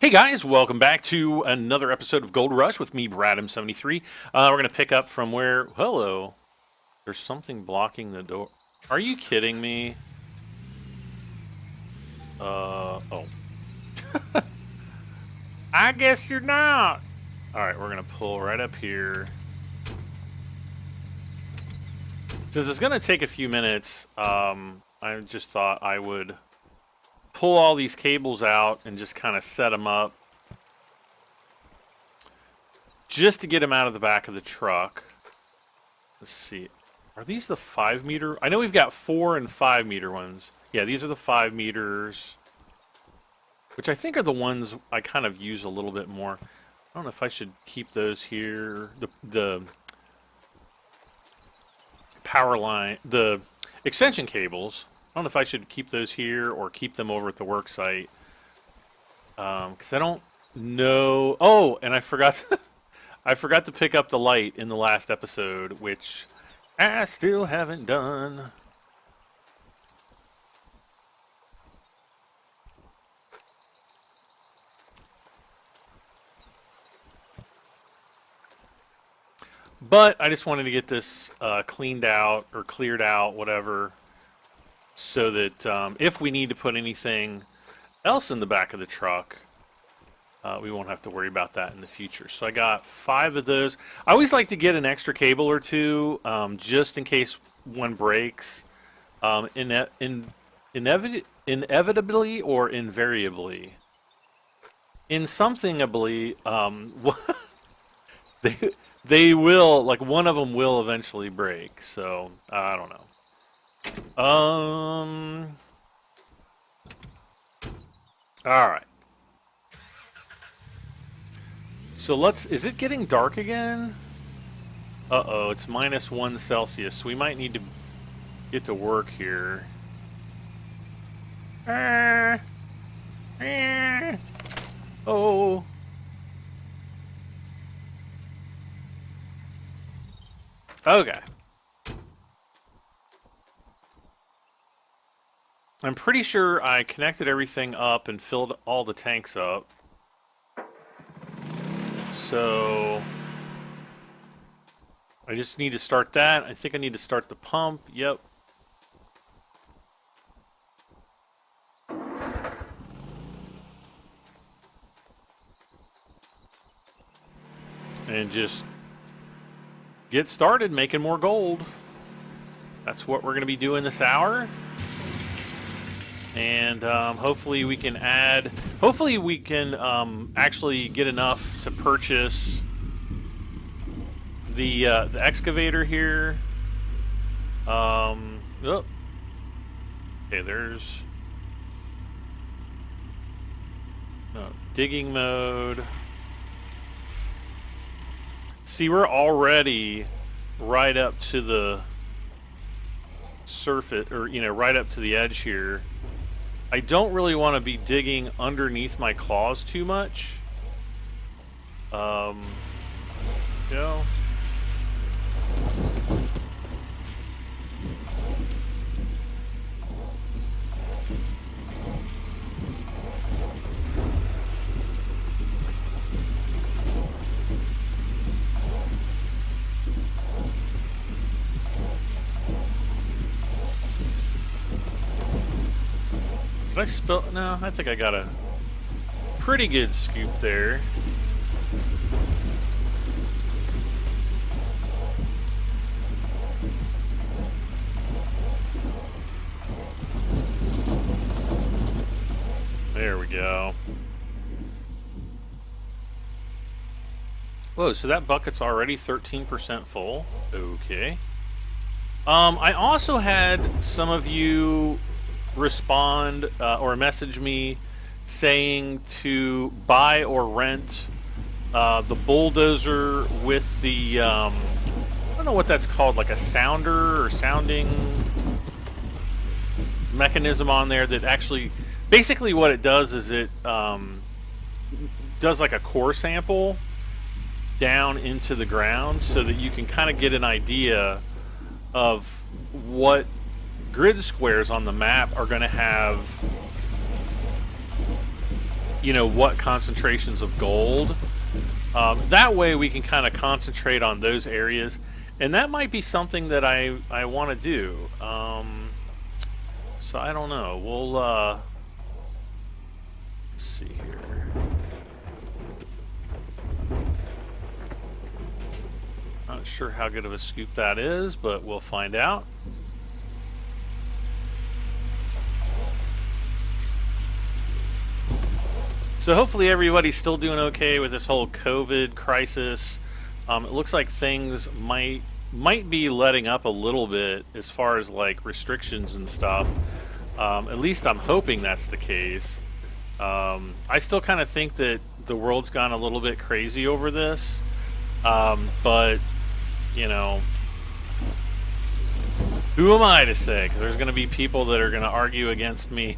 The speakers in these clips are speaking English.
Hey guys, welcome back to another episode of Gold Rush with me, Bradham73. We're going to pick up from where... Hello. There's something blocking the door. Are you kidding me? Oh. I guess you're not. Alright, we're going to pull right up here. Since it's going to take a few minutes, I just thought I would pull all these cables out and just kind of set them up. Just to get them out of the back of the truck. Let's see. Are these the 5 meter? I know we've got 4 and 5 meter ones. Yeah, these are the 5 meters. Which I think are the ones I kind of use a little bit more. I don't know if I should keep those here. The power line, the extension cables. I don't know if I should keep those here or keep them over at the work site. Because I don't know. Oh, and I forgot. I forgot to pick up the light in the last episode, which I still haven't done. But I just wanted to get this cleaned out or cleared out, whatever, so that if we need to put anything else in the back of the truck, we won't have to worry about that in the future. So I got 5 of those. I always like to get an extra cable or two, just in case one breaks, inevitably or invariably. In somethingably, they will, like one of them will eventually break. So I don't know. All right. So is it getting dark again? Uh-oh, it's -1 Celsius. So we might need to get to work here. Oh. Okay. I'm pretty sure I connected everything up and filled all the tanks up. So I just need to start that. I think I need to start the pump. Yep. And just get started making more gold. That's what we're going to be doing this hour. And hopefully we can add... Hopefully we can actually get enough to purchase the excavator here. Oh. Okay, there's... digging mode. See, we're already right up to the surface, or, you know, right up to the edge here. I don't really want to be digging underneath my claws too much. You know. Did I spill? No, I think I got a pretty good scoop there. There we go. Whoa, so that bucket's already 13% full. Okay. I also had some of you respond or message me saying to buy or rent the bulldozer with the I don't know what that's called, like a sounder or sounding mechanism on there that actually basically what it does is it does like a core sample down into the ground so that you can kind of get an idea of what grid squares on the map are going to have you know, what concentrations of gold. That way we can kind of concentrate on those areas, and that might be something that I want to do. So I don't know. We'll let's see here. Not sure how good of a scoop that is, but we'll find out. So hopefully everybody's still doing okay with this whole COVID crisis. It looks like things might be letting up a little bit as far as like restrictions and stuff. At least I'm hoping that's the case. I still kind of think that the world's gone a little bit crazy over this, but you know, who am I to say? Because there's going to be people that are going to argue against me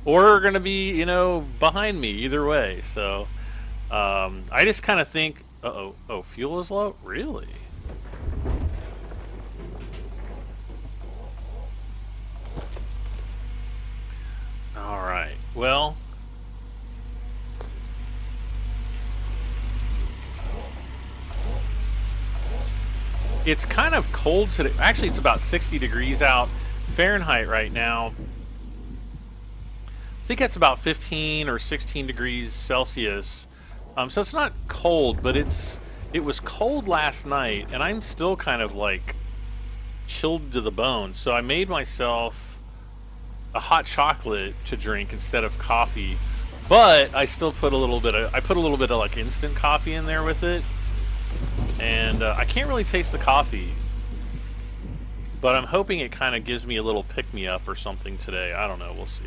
or are going to be, you know, behind me either way. So I just kind of think, oh, fuel is low? Really? All right. Well, it's kind of cold today. Actually, it's about 60 degrees out Fahrenheit right now. I think that's about 15 or 16 degrees Celsius. So it's not cold, but it was cold last night, and I'm still kind of like chilled to the bone. So I made myself a hot chocolate to drink instead of coffee, but I still put a little bit of like instant coffee in there with it. And I can't really taste the coffee, but I'm hoping it kind of gives me a little pick-me-up or something today. I don't know. We'll see.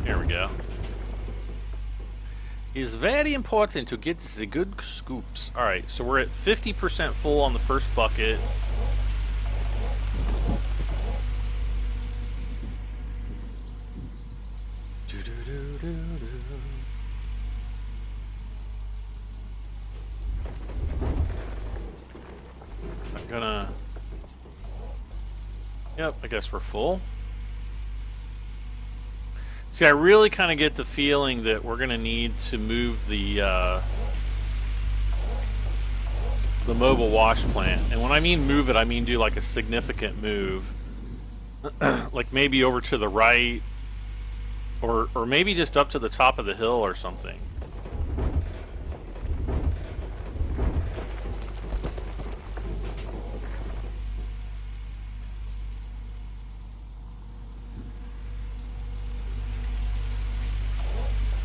Here we go. It's very important to get the good scoops. All right, so we're at 50% full on the first bucket. I'm gonna... Yep, I guess we're full. See, I really kind of get the feeling that we're gonna need to move the mobile wash plant. And when I mean move it, I mean do like a significant move. Like maybe over to the right, or maybe just up to the top of the hill or something.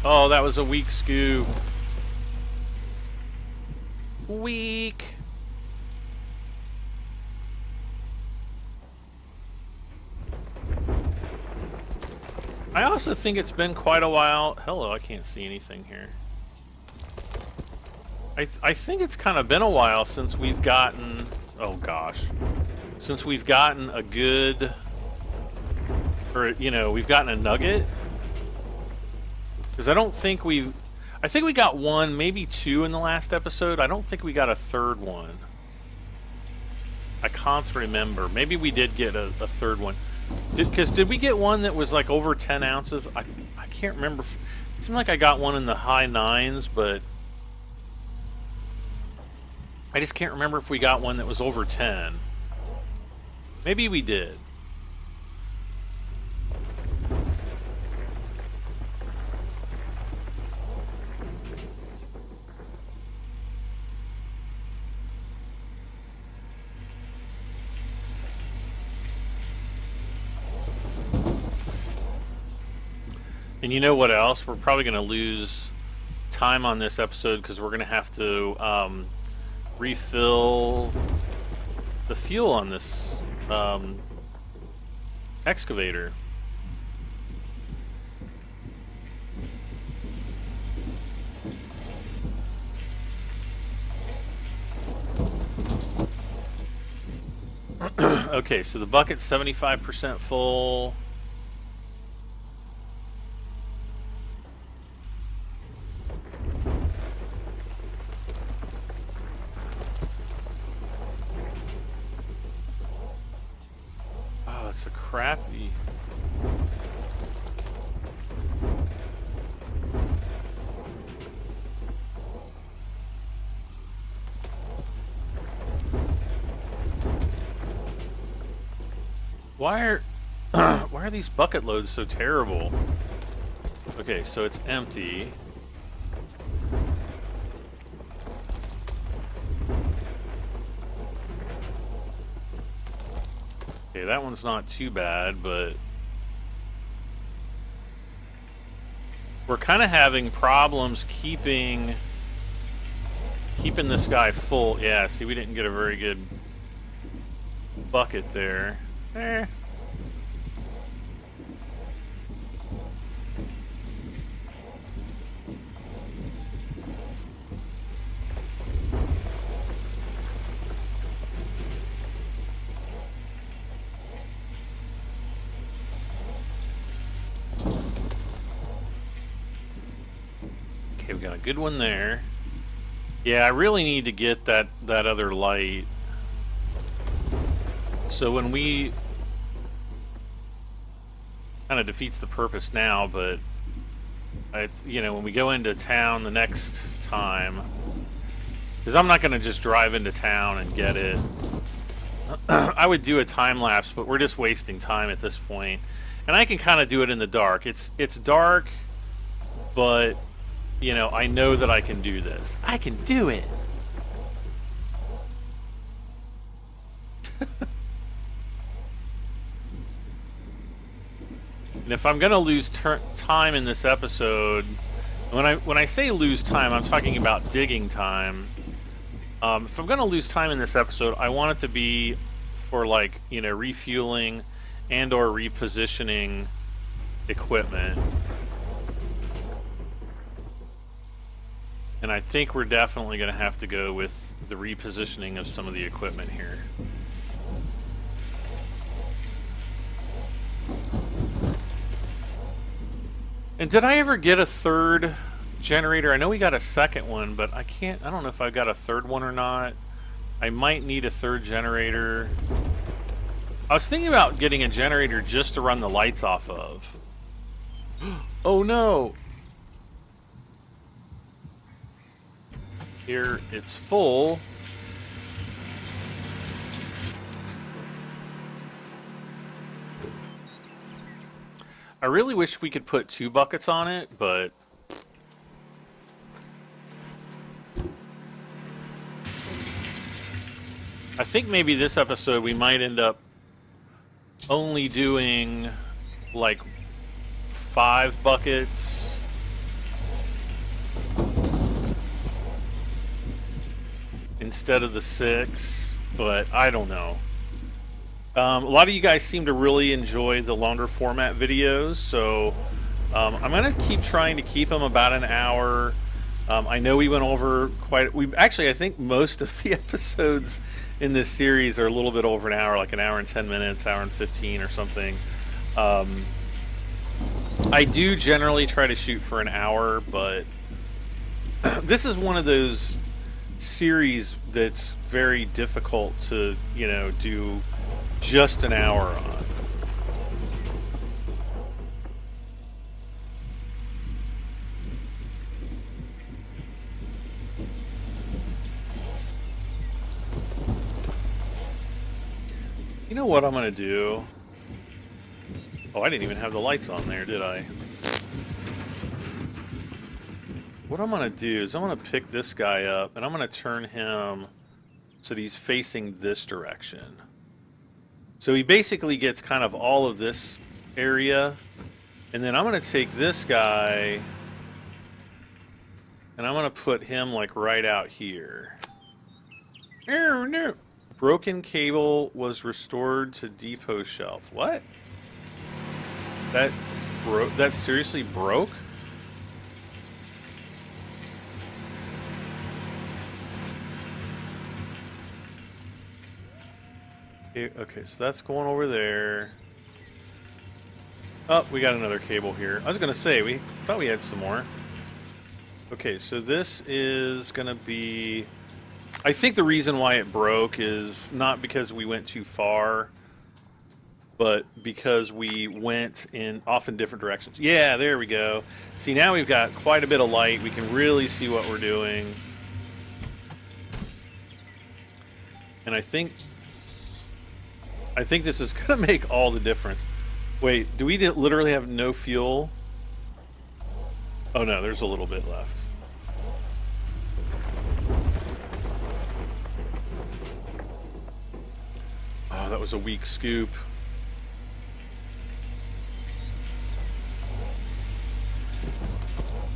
Oh, that was a weak scoop. Weak. I also think it's been quite a while. Hello, I can't see anything here. I think it's kind of been a while since we've gotten... Oh, gosh. Since we've gotten a good... Or, you know, we've gotten a nugget. Because I don't think we've... I think we got one, maybe two in the last episode. I don't think we got a third one. I can't remember. Maybe we did get a third one. Did we get one that was like over 10 ounces? I can't remember. It seemed like I got one in the high 9s, but I just can't remember if we got one that was over 10. Maybe we did. And you know what else? We're probably going to lose time on this episode because we're going to have to refill the fuel on this excavator. Okay, so the bucket's 75% full. it's a crappy... Why are these bucket loads so terrible? Okay, so it's empty. Okay, that one's not too bad, but we're kind of having problems keeping this guy full. Yeah, see, we didn't get a very good bucket there. Eh. Okay, we got a good one there. Yeah, I really need to get that other light. So when we... kind of defeats the purpose now, but when we go into town the next time, because I'm not going to just drive into town and get it. I would do a time lapse, but we're just wasting time at this point. And I can kind of do it in the dark. It's dark, but I know that I can do this. I can do it. And if I'm going to lose time in this episode, when I say lose time, I'm talking about digging time. If I'm going to lose time in this episode, I want it to be for refueling and or repositioning equipment. And I think we're definitely going to have to go with the repositioning of some of the equipment here. And did I ever get a third generator? I know we got a second one, but I don't know if I got a third one or not. I might need a third generator. I was thinking about getting a generator just to run the lights off of. Oh no! Here, it's full. I really wish we could put 2 buckets on it, but... I think maybe this episode we might end up only doing, 5 buckets. Instead of the 6, but I don't know. A lot of you guys seem to really enjoy the longer format videos, so I'm going to keep trying to keep them about an hour. I know we went over I think most of the episodes in this series are a little bit over an hour, like an hour and 10 minutes, hour and 15 or something. I do generally try to shoot for an hour, but this is one of those series that's very difficult to, do just an hour on. You know what I'm going to do? Oh, I didn't even have the lights on there, did I? What I'm going to do is I'm going to pick this guy up and I'm going to turn him so that he's facing this direction. So he basically gets kind of all of this area, and then I'm going to take this guy and I'm going to put him right out here. Oh no! Broken cable was restored to depot shelf. What? That broke? That seriously broke? Okay, so that's going over there. Oh, we got another cable here. I was going to say, we thought we had some more. Okay, so this is going to be... I think the reason why it broke is not because we went too far, but because we went off in different directions. Yeah, there we go. See, now we've got quite a bit of light. We can really see what we're doing. And I think this is going to make all the difference. Wait, do we literally have no fuel? Oh no, there's a little bit left. Oh, that was a weak scoop.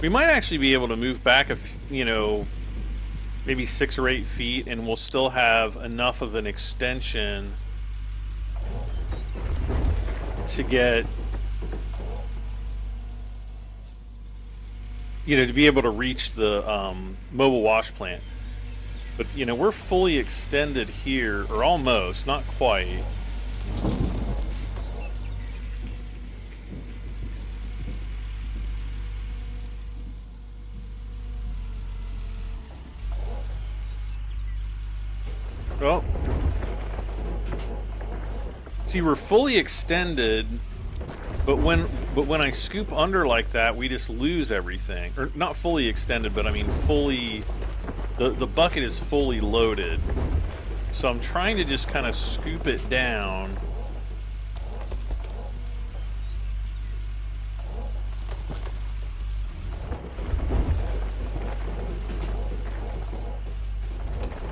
We might actually be able to move back maybe 6 or 8 feet, and we'll still have enough of an extension to get, to be able to reach the mobile wash plant. But, we're fully extended here, or almost, not quite. Well, see, we're fully extended, but when I scoop under like that, we just lose everything. Or not fully extended, but I mean fully. The bucket is fully loaded, so I'm trying to just kind of scoop it down.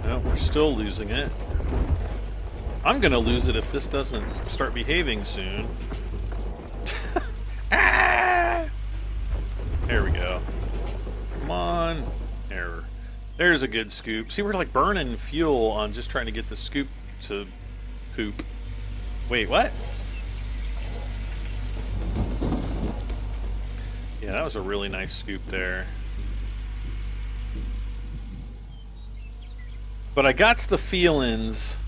No, we're still losing it. I'm gonna lose it if this doesn't start behaving soon. Ah! There we go. Come on. Error. There's a good scoop. See, we're like burning fuel on just trying to get the scoop to poop. Wait, what? Yeah, that was a really nice scoop there. But I got the feelings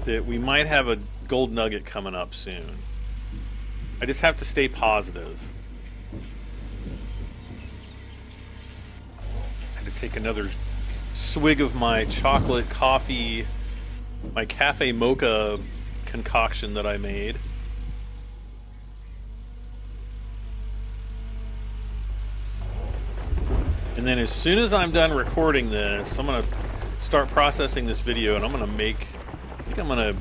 that we might have a gold nugget coming up soon. I just have to stay positive. Take another swig of my chocolate coffee, my cafe mocha concoction that I made. And then as soon as I'm done recording this, I'm going to start processing this video, and I think I'm going to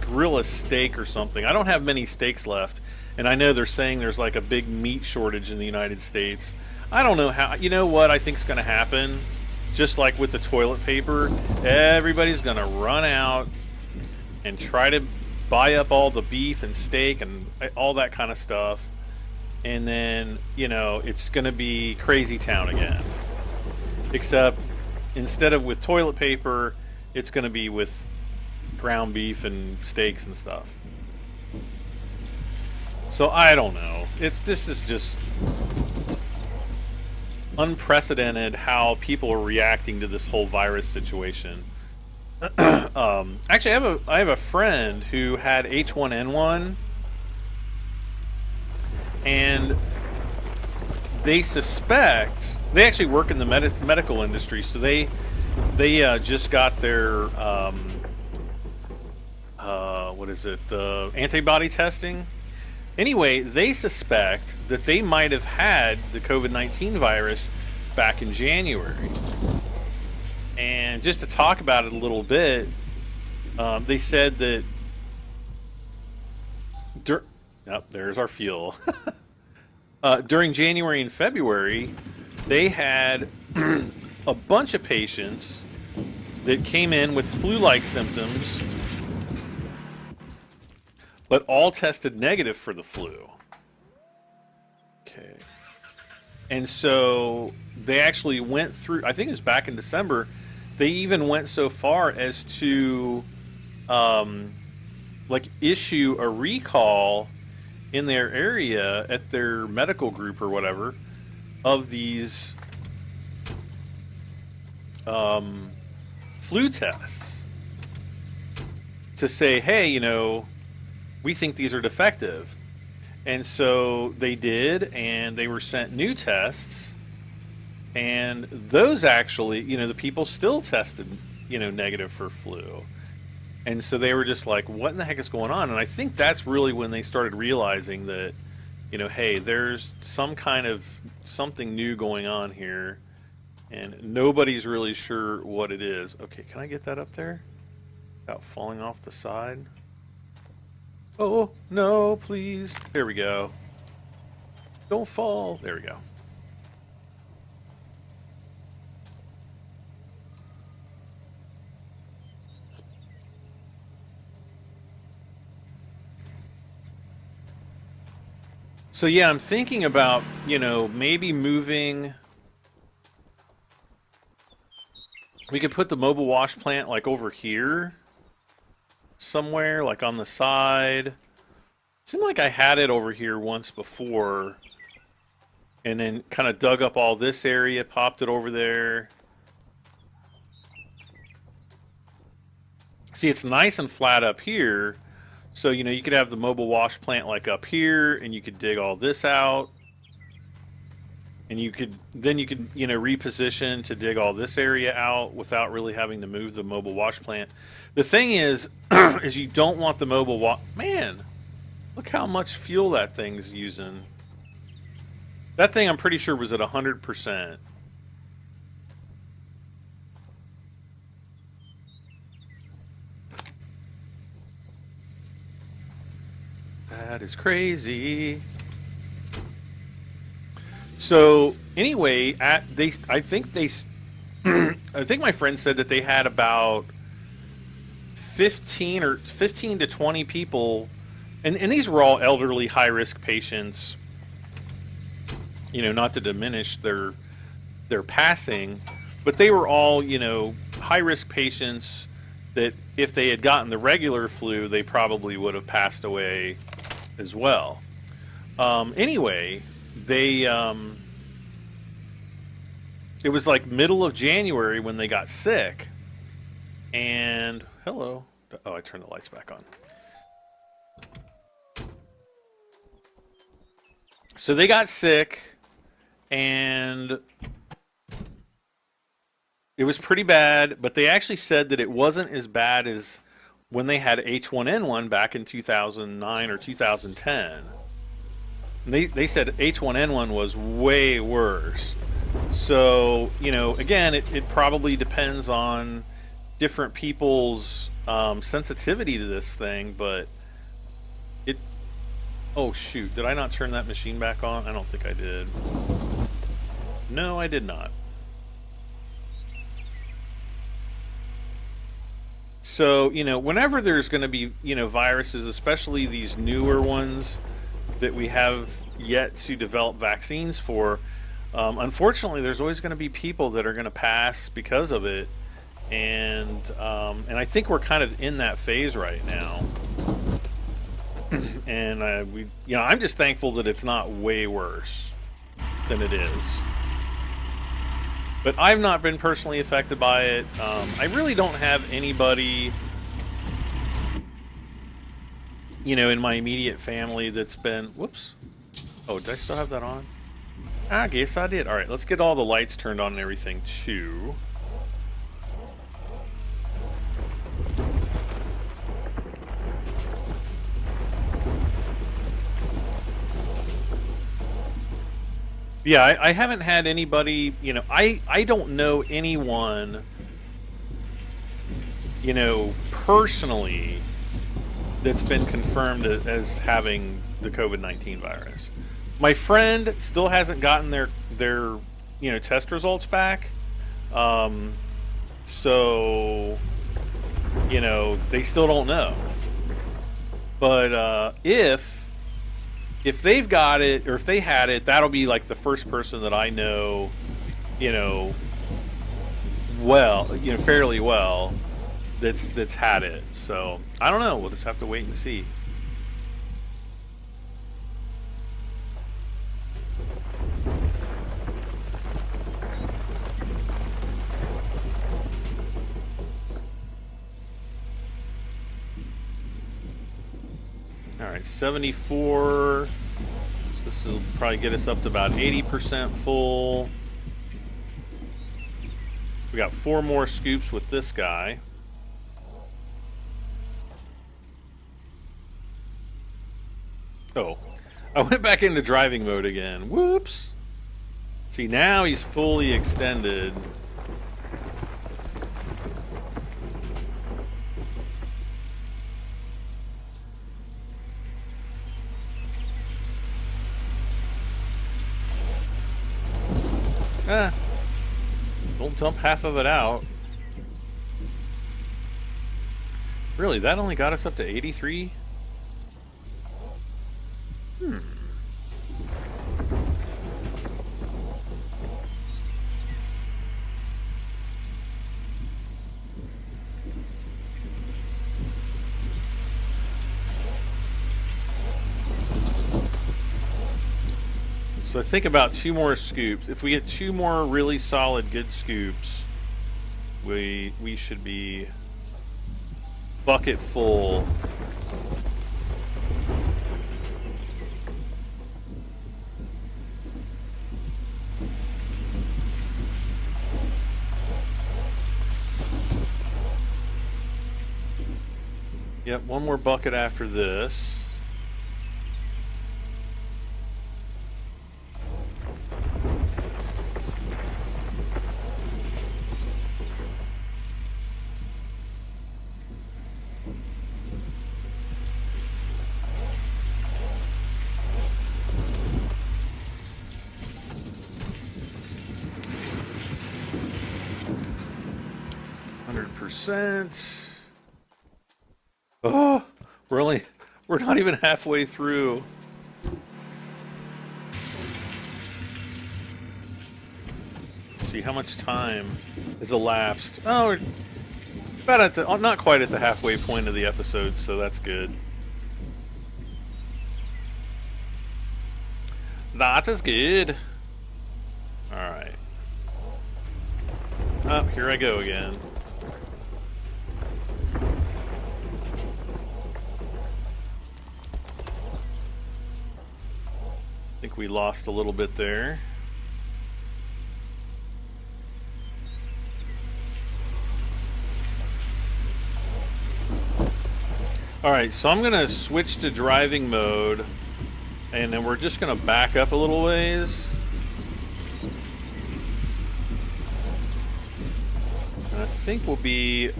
grill a steak or something. I don't have many steaks left, and I know they're saying there's like a big meat shortage in the United States. I don't know how. You know what I think is going to happen? Just like with the toilet paper, everybody's going to run out and try to buy up all the beef and steak and all that kind of stuff. And then, it's going to be crazy town again. Except instead of with toilet paper, it's going to be with ground beef and steaks and stuff. So I don't know. This is just unprecedented how people are reacting to this whole virus situation. Actually, I have a friend who had H1N1, and they suspect they actually work in the medical industry, so they just got their the antibody testing. Anyway, they suspect that they might have had the COVID-19 virus back in January. And just to talk about it a little bit, they said that... there's our fuel. During January and February, they had a bunch of patients that came in with flu-like symptoms, but all tested negative for the flu. Okay. And so they actually went through, I think it was back in December, they even went so far as to issue a recall in their area at their medical group or whatever of these flu tests to say, hey, we think these are defective. And so they did, and they were sent new tests, and those actually, the people still tested negative for flu. And so they were just like, what in the heck is going on? And I think that's really when they started realizing that, hey, there's some kind of something new going on here, and nobody's really sure what it is. Okay, can I get that up there without falling off the side? Oh, no, please. There we go. Don't fall. There we go. So yeah, I'm thinking about, maybe moving. We could put the mobile wash plant like over here somewhere, like on the side. It seemed like I had it over here once before, and then kind of dug up all this area, popped it over there. See, it's nice and flat up here. So, you could have the mobile wash plant like up here, and you could dig all this out. And you could reposition to dig all this area out without really having to move the mobile wash plant. The thing is, is you don't want the mobile wash... Man, look how much fuel that thing's using. That thing, I'm pretty sure, was at 100%. That is crazy. So anyway, I think my friend said that they had about 15 to 20 people, and these were all elderly, high-risk patients. Not to diminish their passing, but they were all high-risk patients that if they had gotten the regular flu, they probably would have passed away as well. Anyway, they it was like middle of January when they got sick, and hello. Oh, I turned the lights back on. So they got sick, and it was pretty bad, but they actually said that it wasn't as bad as when they had H1N1 back in 2009 or 2010. They said H1N1 was way worse. So, again, it probably depends on different people's sensitivity to this thing, but it... Oh, shoot. Did I not turn that machine back on? I don't think I did. No, I did not. So, whenever there's going to be, viruses, especially these newer ones that we have yet to develop vaccines for, unfortunately, there's always going to be people that are going to pass because of it, and I think we're kind of in that phase right now. And I'm just thankful that it's not way worse than it is. But I've not been personally affected by it. I really don't have anybody, in my immediate family that's been... Whoops. Oh, did I still have that on? I guess I did. All right, let's get all the lights turned on and everything, too. Yeah, I haven't had anybody, I don't know anyone, personally that's been confirmed as having the COVID-19 virus. My friend still hasn't gotten their test results back. So, they still don't know. But if they've got it, or if they had it, that'll be like the first person that I know, fairly well, that's had it. So I don't know. We'll just have to wait and see. All right, 74. So this will probably get us up to about 80% full. We got 4 more scoops with this guy. Oh, I went back into driving mode again. Whoops. See, now he's fully extended. Don't dump half of it out. Really, that only got us up to 83? So think about 2 more scoops. If we get 2 more really solid good scoops, we should be bucket full. Yep, 1 more bucket after this. Oh, we're not even halfway through. Let's see how much time has elapsed. Oh, we're about at the, not quite at the halfway point of the episode, so that's good. That is good. All right. Oh, here I go again. I think we lost a little bit there. Alright, so I'm going to switch to driving mode, and then we're just going to back up a little ways. And I think we'll be...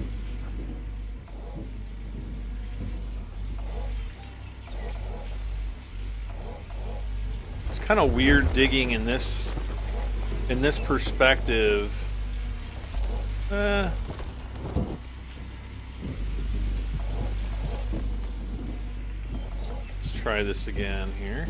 It's kind of weird digging in this perspective. Let's try this again here.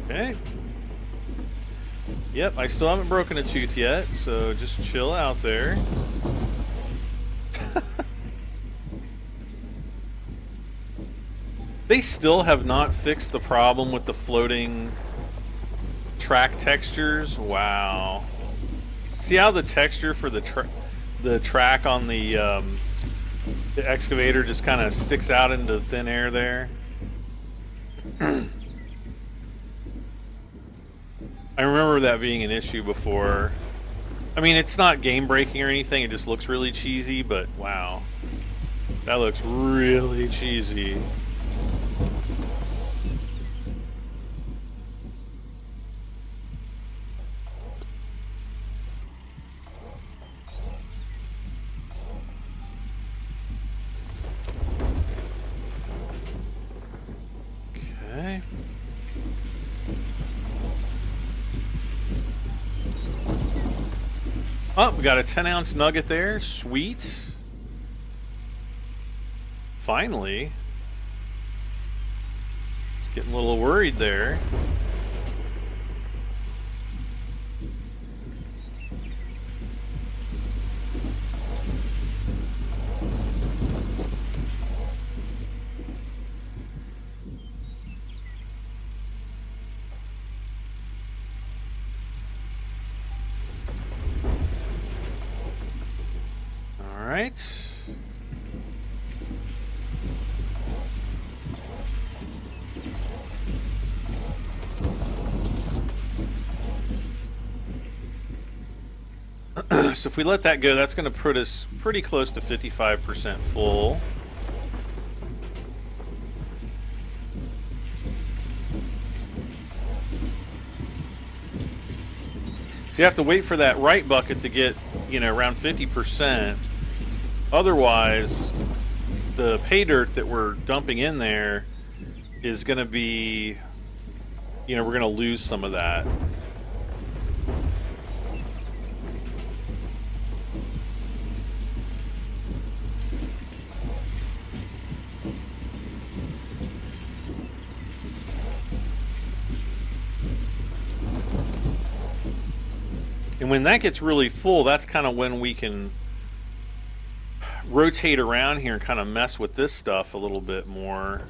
Okay. Yep, I still haven't broken a tooth yet, so just chill out there. They still have not fixed the problem with the floating track textures. Wow. See how the texture for the track on the excavator just kind of sticks out into thin air there? I remember that being an issue before. I mean, it's not game-breaking or anything, it just looks really cheesy, but wow. That looks really cheesy. Okay. Oh, we got a 10-ounce nugget there. Sweet. Finally. Just getting a little worried there. right. So if we let that go, that's going to put us pretty close to 55% full. So you have to wait for that right bucket to get, you know, around 50%. Otherwise, the pay dirt that we're dumping in there is going to be, you know, we're going to lose some of that. And when that gets really full, that's kind of when we can rotate around here and kind of mess with this stuff a little bit more.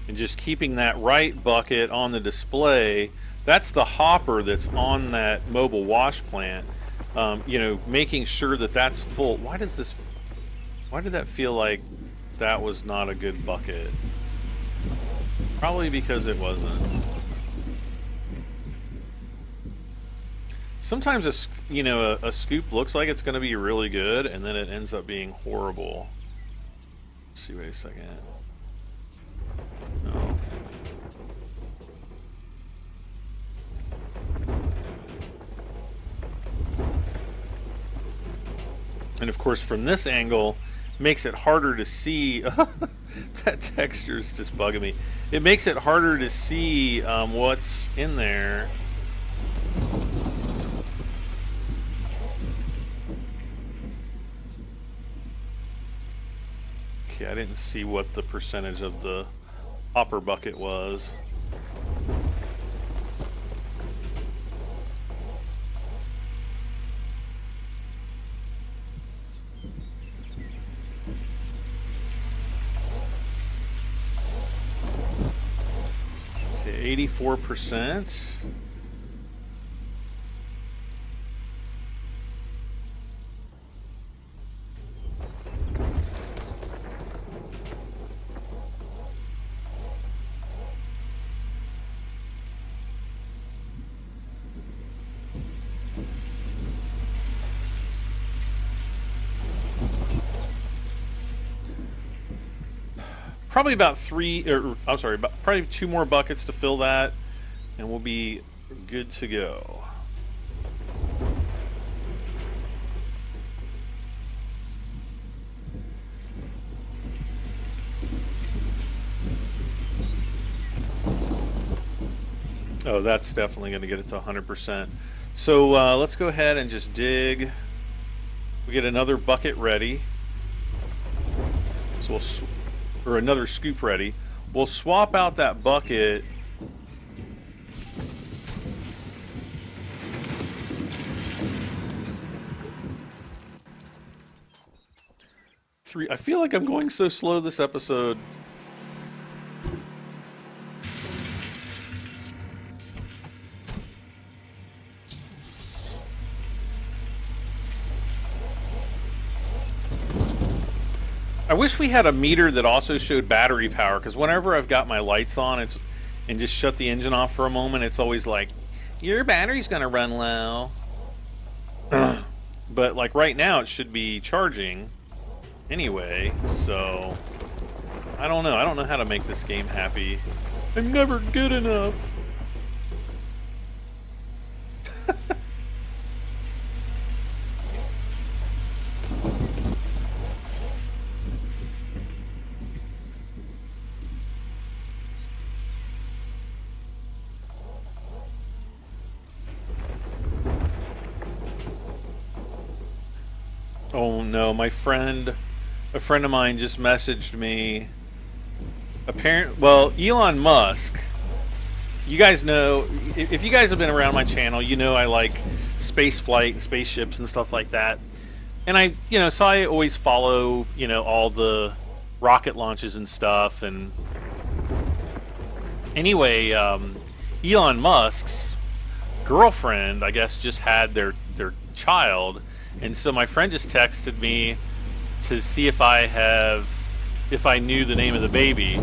And just keeping that right bucket on the display. That's the hopper that's on that mobile wash plant. You know, making sure that that's full. Why did that feel like that was not a good bucket? Probably because it wasn't. Sometimes a scoop looks like it's going to be really good, and then it ends up being horrible. Let's see, wait a second. No. And of course, from this angle, makes it harder to see. That texture is just bugging me. It makes it harder to see what's in there. Okay, I didn't see what the percentage of the hopper bucket was. Okay, 84%. Probably about probably 2 more buckets to fill that, and we'll be good to go. Oh, that's definitely going to get it to 100%. So let's go ahead and just dig. We get another bucket ready. So or another scoop ready. We'll swap out that bucket. I feel like I'm going so slow this episode. I wish we had a meter that also showed battery power, because whenever I've got my lights on and just shut the engine off for a moment, it's always like, your battery's going to run low. But like right now, it should be charging anyway, so I don't know. I don't know how to make this game happy. I'm never good enough. Oh no, a friend of mine just messaged me. Well, Elon Musk, you guys know, if you guys have been around my channel, you know I like space flight and spaceships and stuff like that. And I, so I always follow, all the rocket launches and stuff. And anyway, Elon Musk's girlfriend, I guess, just had their child, and so my friend just texted me to see if I knew the name of the baby.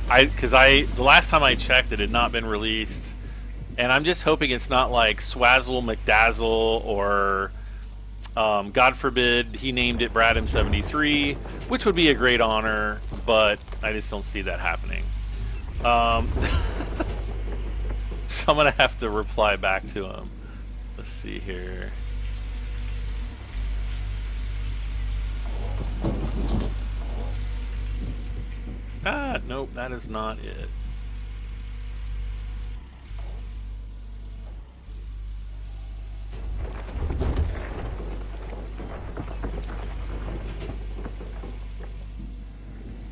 Because the last time I checked, it had not been released, and I'm just hoping it's not like Swazzle McDazzle or God forbid he named it Brad M73, which would be a great honor, but I just don't see that happening. So I'm gonna have to reply back to him. Let's see here. Nope, that is not it.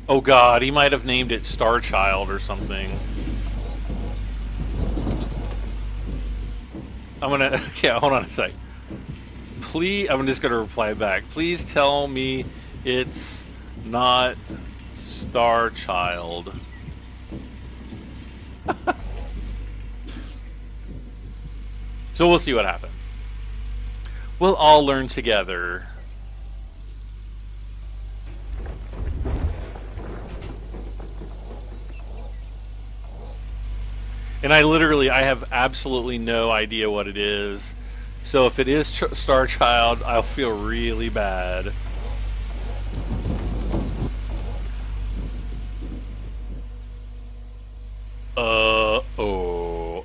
Oh God, he might have named it Star Child or something. I'm gonna, yeah, hold on a sec. Please, I'm just gonna reply back. Please tell me it's not Star Child. So we'll see what happens. We'll all learn together. And I have absolutely no idea what it is. So if it is Star Child, I'll feel really bad.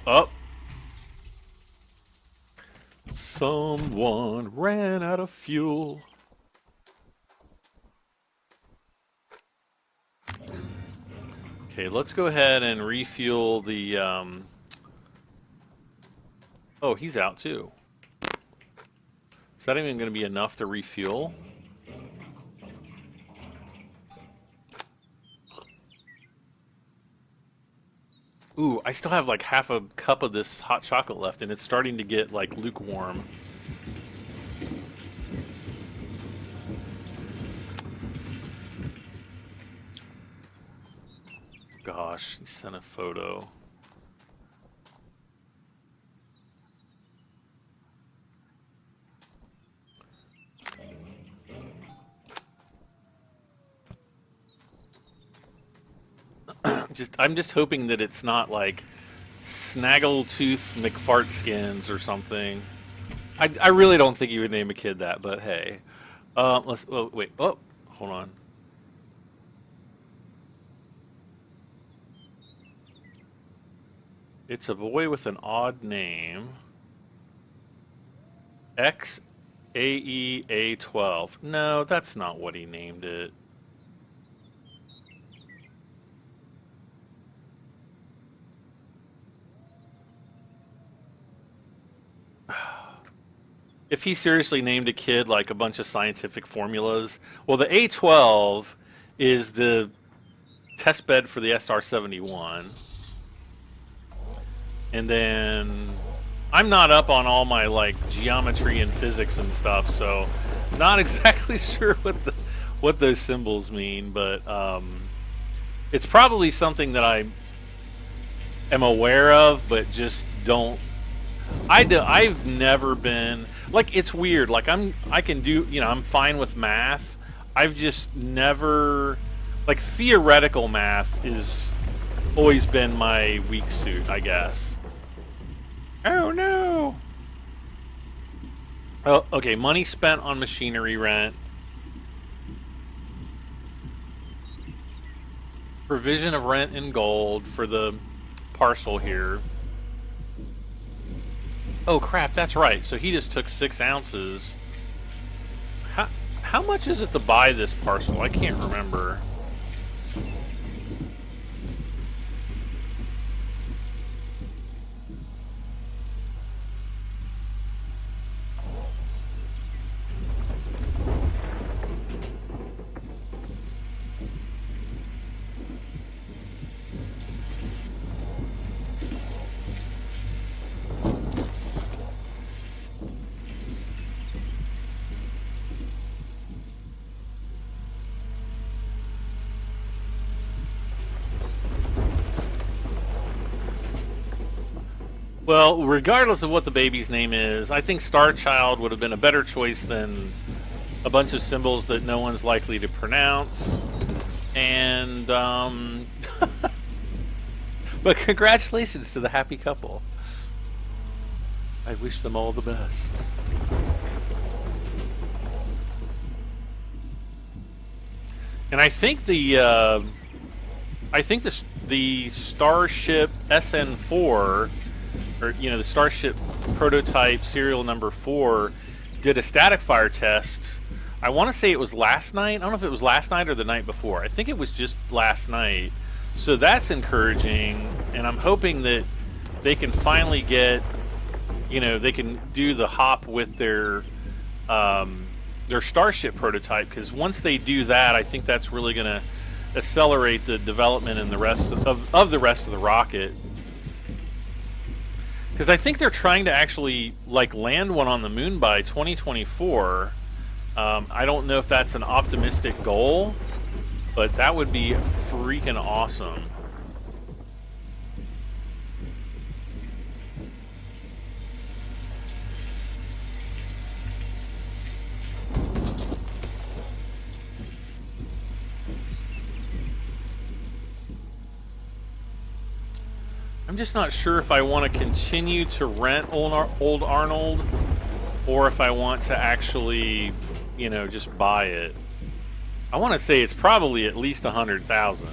Up. Someone ran out of fuel. Okay, let's go ahead and refuel the, Oh, he's out too. Is that even going to be enough to refuel? Ooh, I still have like half a cup of this hot chocolate left, and it's starting to get like lukewarm. Gosh, he sent a photo. I'm just hoping that it's not like Snaggletooth McFartskins or something. I really don't think you would name a kid that, but hey. Wait. Oh, hold on. It's a boy with an odd name. XAEA12. No, that's not what he named it. If he seriously named a kid like a bunch of scientific formulas, well, the A12 is the test bed for the SR71. And then I'm not up on all my like geometry and physics and stuff, so not exactly sure what those symbols mean, but it's probably something that I am aware of, but just don't. I've never been like, it's weird. Like I can do, I'm fine with math. I've just never, like, theoretical math is always been my weak suit, I guess. Oh no. Oh, okay. Money spent on machinery rent. Provision of rent in gold for the parcel here. Oh crap, that's right. So he just took 6 ounces. How much is it to buy this parcel? I can't remember. Well, regardless of what the baby's name is, I think Star Child would have been a better choice than a bunch of symbols that no one's likely to pronounce. And, but congratulations to the happy couple. I wish them all the best. And I think the Starship SN4, or the Starship prototype serial number 4, did a static fire test. I want to say it was last night. I don't know if it was last night or the night before. I think it was just last night. So that's encouraging, and I'm hoping that they can finally get, they can do the hop with their Starship prototype, because once they do that, I think that's really going to accelerate the development and the rest of the rest of the rocket. Because I think they're trying to actually land one on the moon by 2024. I don't know if that's an optimistic goal, but that would be freaking awesome. I'm just not sure if I want to continue to rent old Arnold, or if I want to actually, just buy it. I want to say it's probably at least 100,000.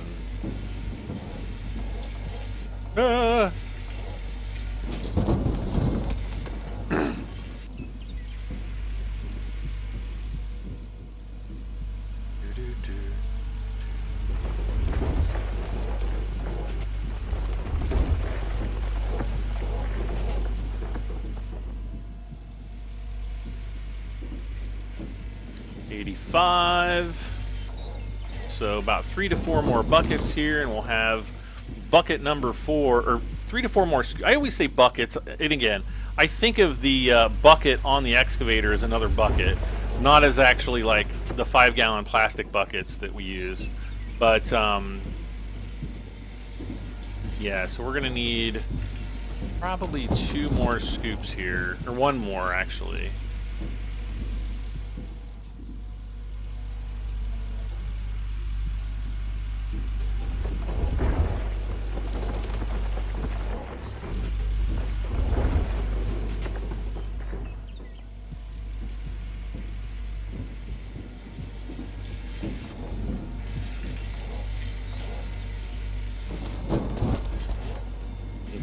$85. So about 3 to 4 more buckets here, and we'll have bucket number 4, or 3 to 4 more. I always say buckets, and again, I think of the bucket on the excavator as another bucket, not as actually like the 5-gallon plastic buckets that we use. But yeah, so we're gonna need probably 2 more scoops here, or 1 more actually.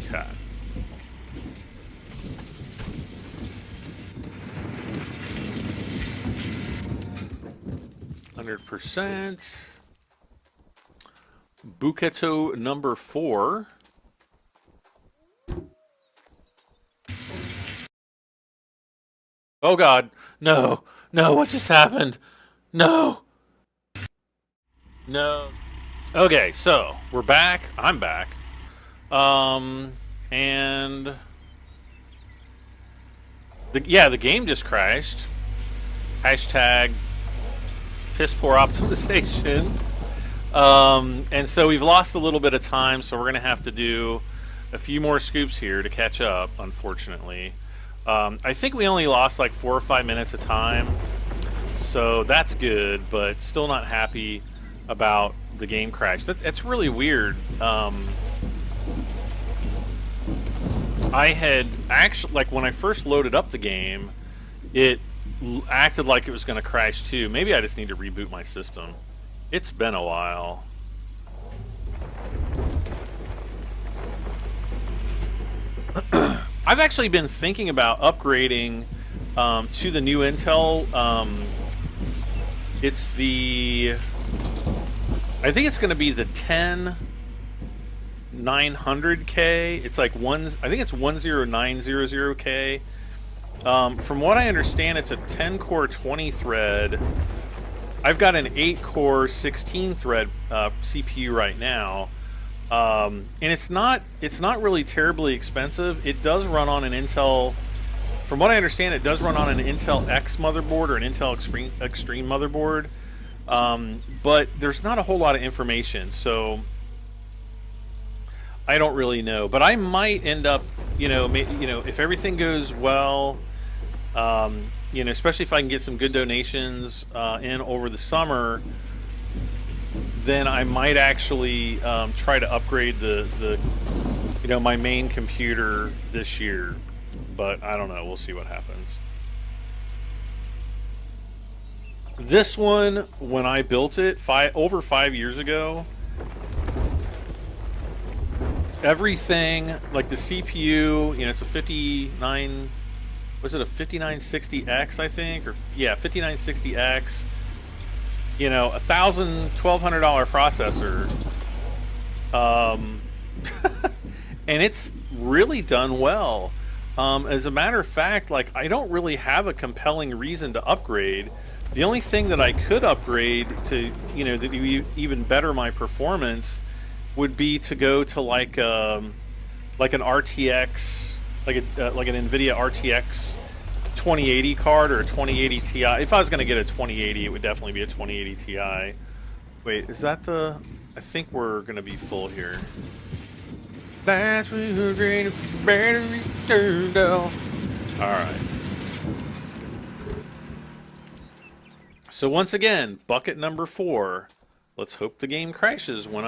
Okay. %. Buketo number 4. Oh God, no, no, what just happened? No. No. Okay, so we're back. I'm back. And the game just crashed. Hashtag piss poor optimization. And so we've lost a little bit of time, so we're gonna have to do a few more scoops here to catch up, unfortunately. I think we only lost like 4 or 5 minutes of time, so that's good, but still not happy about the game crash. That's really weird. I had actually, like, when I first loaded up the game, it acted like it was going to crash too. Maybe I just need to reboot my system. It's been a while. I've actually been thinking about upgrading to the new Intel. It's the... I think it's going to be the 10900K. It's like I think it's 10900K. From what I understand, it's a 10-core 20-thread. I've got an 8-core 16-thread CPU right now, and it's not really terribly expensive. It does run on an Intel. From what I understand, it does run on an Intel X motherboard or an Intel Extreme motherboard. But there's not a whole lot of information, so I don't really know. But I might end up if everything goes well, especially if I can get some good donations in over the summer, then I might actually try to upgrade the my main computer this year. But I don't know. We'll see what happens. This one, when I built it over 5 years ago, everything, like the CPU, it's a 59, was it a 5960X, I think? Or yeah, 5960X. $1,200 processor. And it's really done well. As a matter of fact, like, I don't really have a compelling reason to upgrade. The only thing that I could upgrade to, that would even better my performance would be to go to like an RTX, like an NVIDIA RTX 2080 card or a 2080 Ti. If I was going to get a 2080, it would definitely be a 2080 Ti. Wait, is that the... I think we're going to be full here. Batteries turned off. Alright. So once again, bucket number 4. Let's hope the game crashes when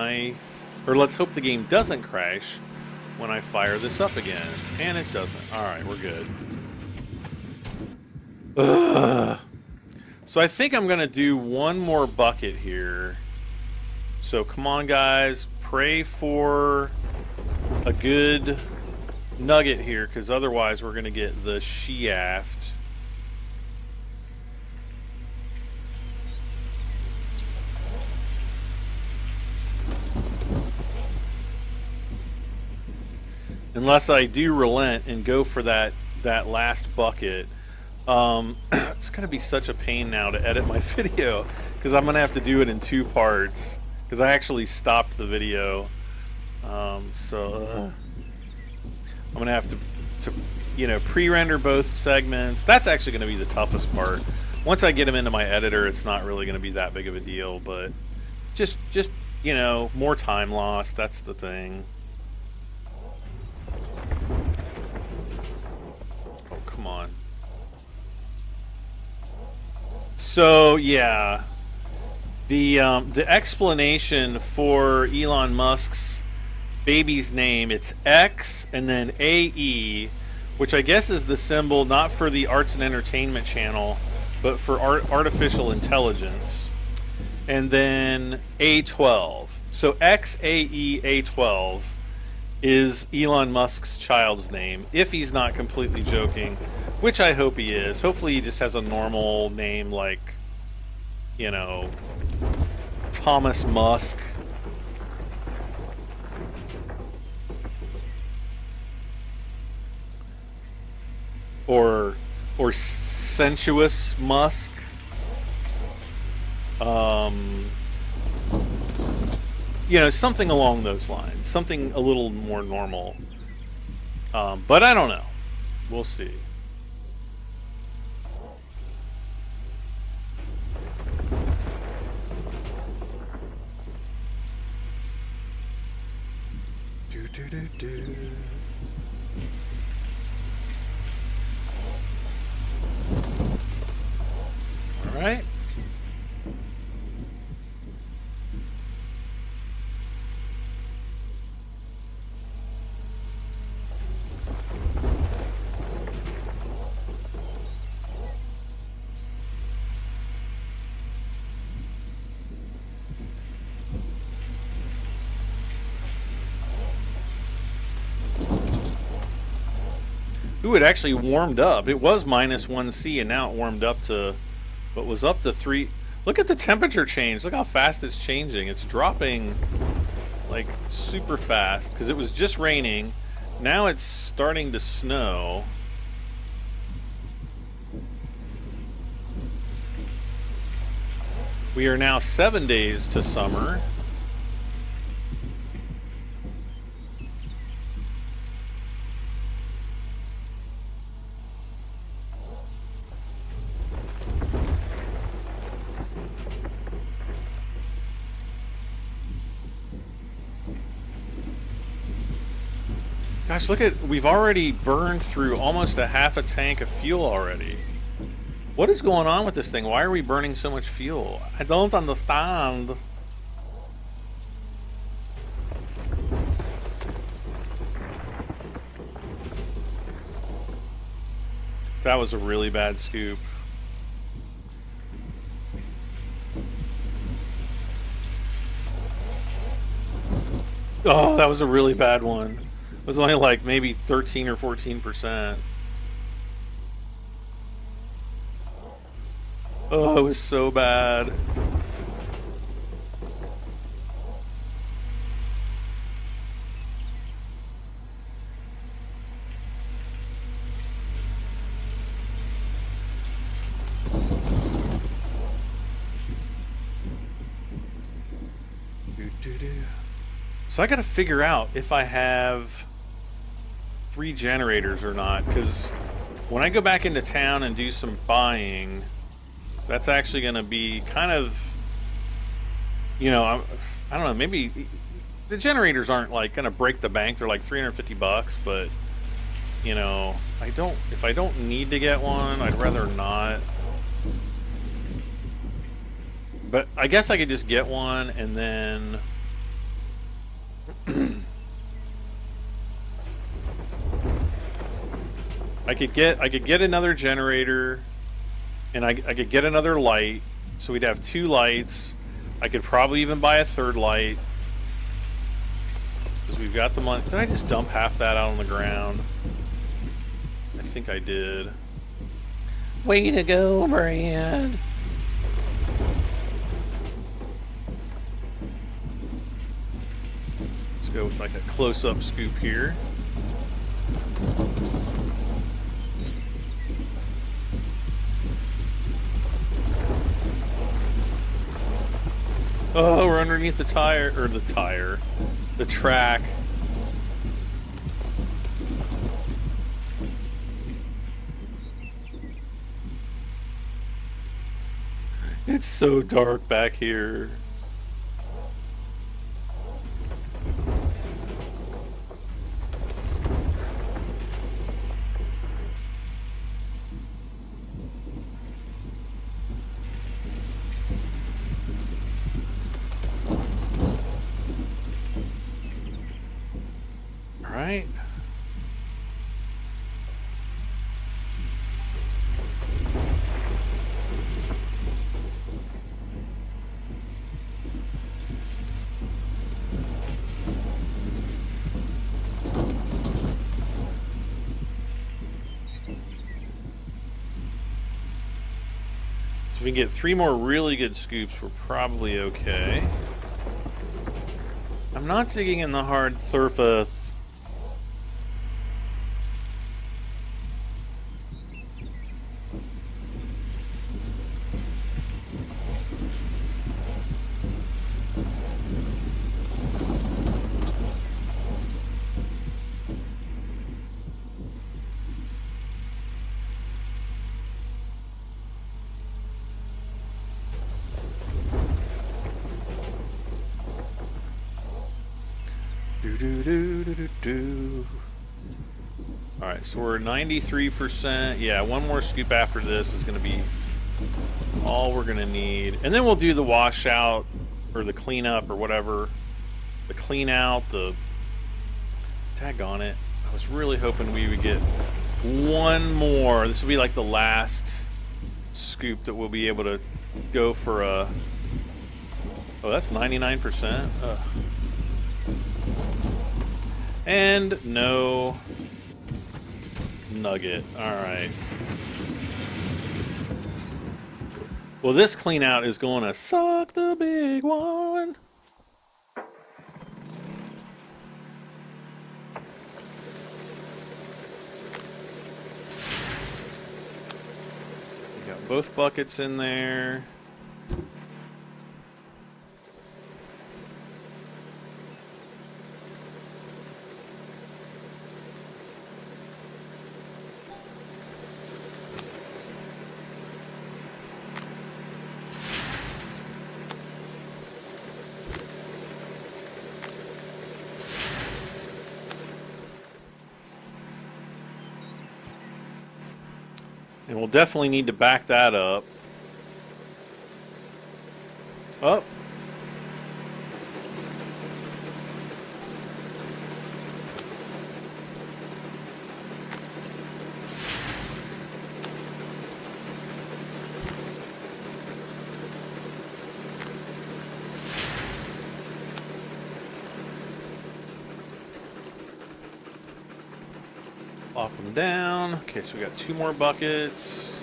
or let's hope the game doesn't crash when I fire this up again. And it doesn't. Alright, we're good. Ugh. So I think I'm going to do one more bucket here. So come on, guys. Pray for a good nugget here, because otherwise we're going to get the shaft. Unless I do relent and go for that last bucket. It's going to be such a pain now to edit my video, because I'm going to have to do it in 2 parts, because I actually stopped the video. I'm going to have to pre-render both segments. That's actually going to be the toughest part. Once I get them into my editor, it's not really going to be that big of a deal, but just more time lost. That's the thing. Oh, come on. So, yeah. The explanation for Elon Musk's baby's name, it's X and then AE, which I guess is the symbol not for the Arts and Entertainment channel, but for artificial intelligence. And then A12. So XAEA12 is Elon Musk's child's name, if he's not completely joking, which I hope he is. Hopefully he just has a normal name like, Thomas Musk. Or Sensuous Musk. Something along those lines. Something a little more normal. But I don't know. We'll see. All right. Ooh, it actually warmed up. It was -1C, and now it warmed up to what was up to 3. Look at the temperature change. Look how fast it's changing. It's dropping like super fast because it was just raining. Now it's starting to snow. We are now 7 days to summer. Gosh, look at, we've already burned through almost a half a tank of fuel already. What is going on with this thing? Why are we burning so much fuel? I don't understand. That was a really bad scoop. Oh, that was a really bad one. It was only like maybe 13 or 14%. Oh, it was so bad. So I gotta figure out if I have 3 generators or not, because when I go back into town and do some buying, that's actually gonna be kind of, you know, I don't know, maybe the generators aren't like gonna break the bank. They're like $350, but you know, if I don't need to get one, I'd rather not. But I guess I could just get one and then I could get another generator, and I could get another light, so we'd have 2 lights. I could probably even buy a 3rd light, because we've got the money. Did I just dump half that out on the ground? I think I did. Way to go, Brad. Let's go with like a close-up scoop here. Oh, we're underneath the the track. It's so dark back here. Right. If we can get 3 more really good scoops, we're probably okay. I'm not digging in the hard surface. Alright, so we're 93%. Yeah, 1 more scoop after this is going to be all we're going to need. And then we'll do the washout, or the cleanup, or whatever. The clean out, the... Tag on it. I was really hoping we would get 1 more. This will be like the last scoop that we'll be able to go for a... Oh, that's 99%? Ugh. And no nugget. Alright. Well, this clean out is going to suck the big one. We got both buckets in there. And we'll definitely need to back that up. Oh. Plop them down. Okay, so we got 2 more buckets.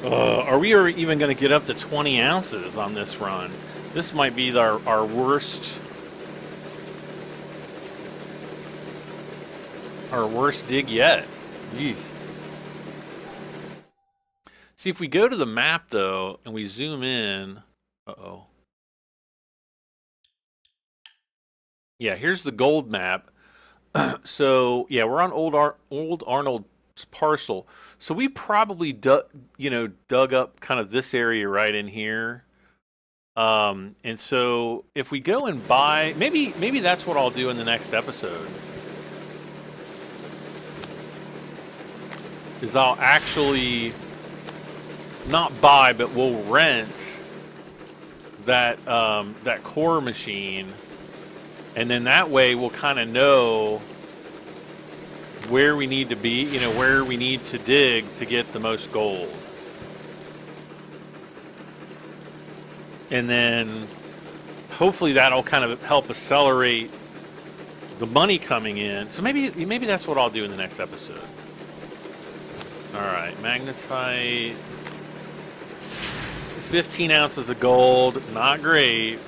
Are we even going to get up to 20 ounces on this run? This might be our worst dig yet. Jeez. See, if we go to the map though and we zoom in, yeah, here's the gold map. So yeah, we're on old Arnold's parcel. So we probably dug up kind of this area right in here. And so if we go and buy, maybe that's what I'll do in the next episode. Is I'll actually not buy, but we'll rent that that core machine, and then that way we'll kind of know where we need to be, where we need to dig to get the most gold. And then hopefully that'll kind of help accelerate the money coming in. So maybe that's what I'll do in the next episode. All right, magnetite. 15 ounces of gold, not great.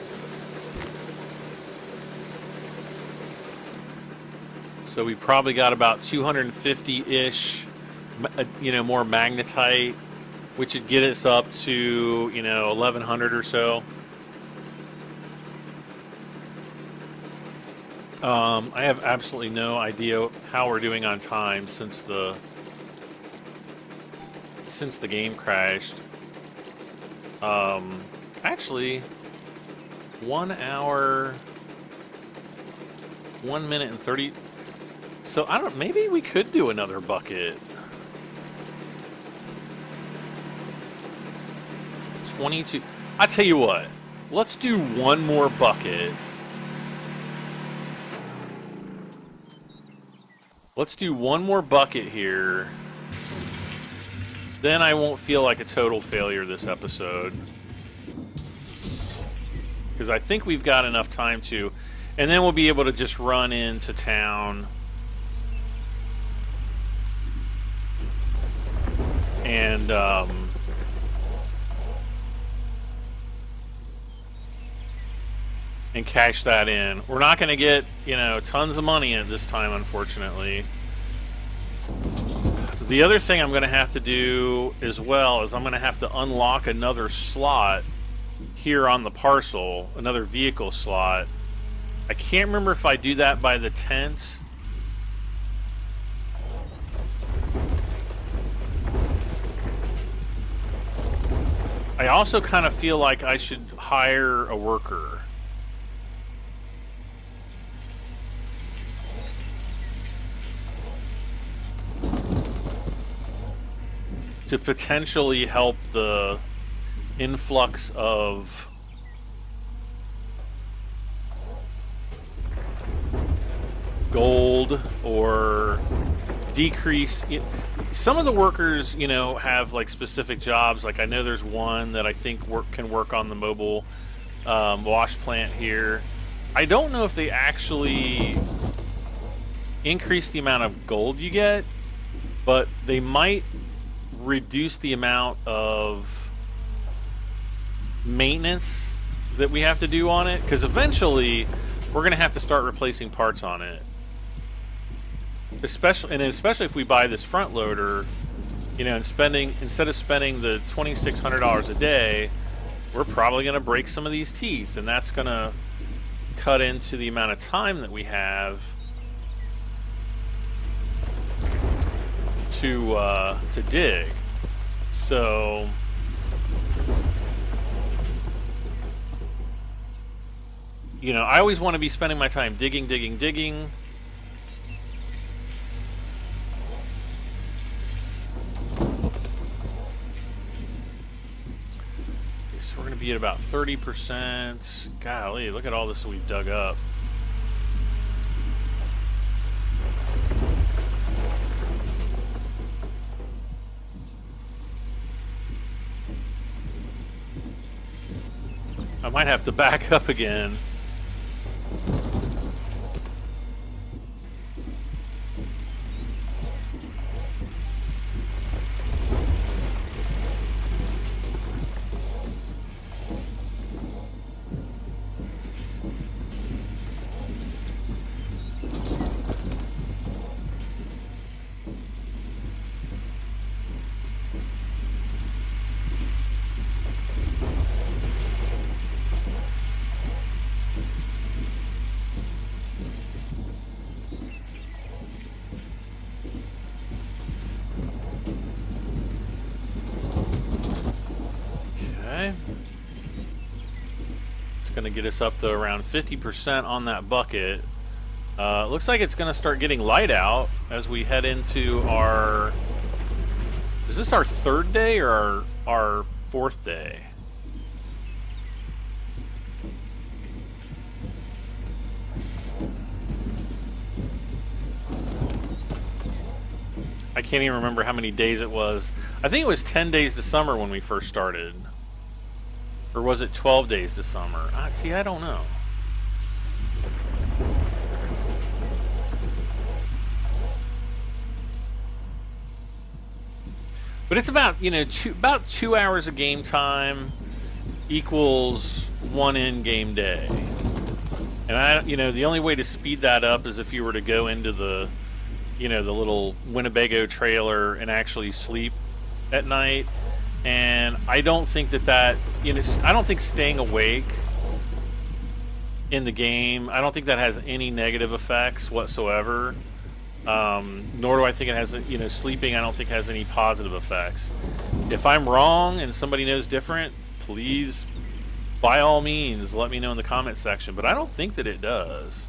So we probably got about 250-ish, more magnetite, which would get us up to, 1,100 or so. I have absolutely no idea how we're doing on time since the game crashed. Actually, 1 hour, 1 minute and 30. So maybe we could do another bucket. 22. I tell you what, let's do one more bucket. Let's do one more bucket here. Then I won't feel like a total failure this episode. Because I think we've got enough time to. And then we'll be able to just run into town. And cash that in. We're not going to get, tons of money in this time, unfortunately. The other thing I'm going to have to do as well is I'm going to have to unlock another slot here on the parcel, another vehicle slot. I can't remember if I do that by the tent. I also kind of feel like I should hire a worker. To potentially help the influx of gold or decrease. Some of the workers, have like specific jobs. Like I know there's one that I think can work on the mobile wash plant here. I don't know if they actually increase the amount of gold you get, but they might reduce the amount of maintenance that we have to do on it, because eventually we're going to have to start replacing parts on it. Especially if we buy this front loader, and instead of spending the $2,600 a day, we're probably going to break some of these teeth, and that's going to cut into the amount of time that we have to dig. So you know, I always want to be spending my time digging. So we're going to be at about 30%. Golly, look at all this we've dug up. I might have to back up again. It's going to get us up to around 50% on that bucket. Looks like it's going to start getting light out as we head into our... Is this our third day or our fourth day? I can't even remember how many days it was. I think it was 10 days to summer when we first started. Or was it 12 days to summer? See, I don't know. But it's about, you know, about 2 hours of game time equals 1 in-game day. And you know, the only way to speed that up is if you were to go into the, you know, the little Winnebago trailer and actually sleep at night. And I don't think that, you know, I don't think staying awake in the game, I don't think that has any negative effects whatsoever. Nor do I think it has, you know, sleeping I don't think has any positive effects. If I'm wrong and somebody knows different, please, by all means, let me know in the comment section. But I don't think that it does.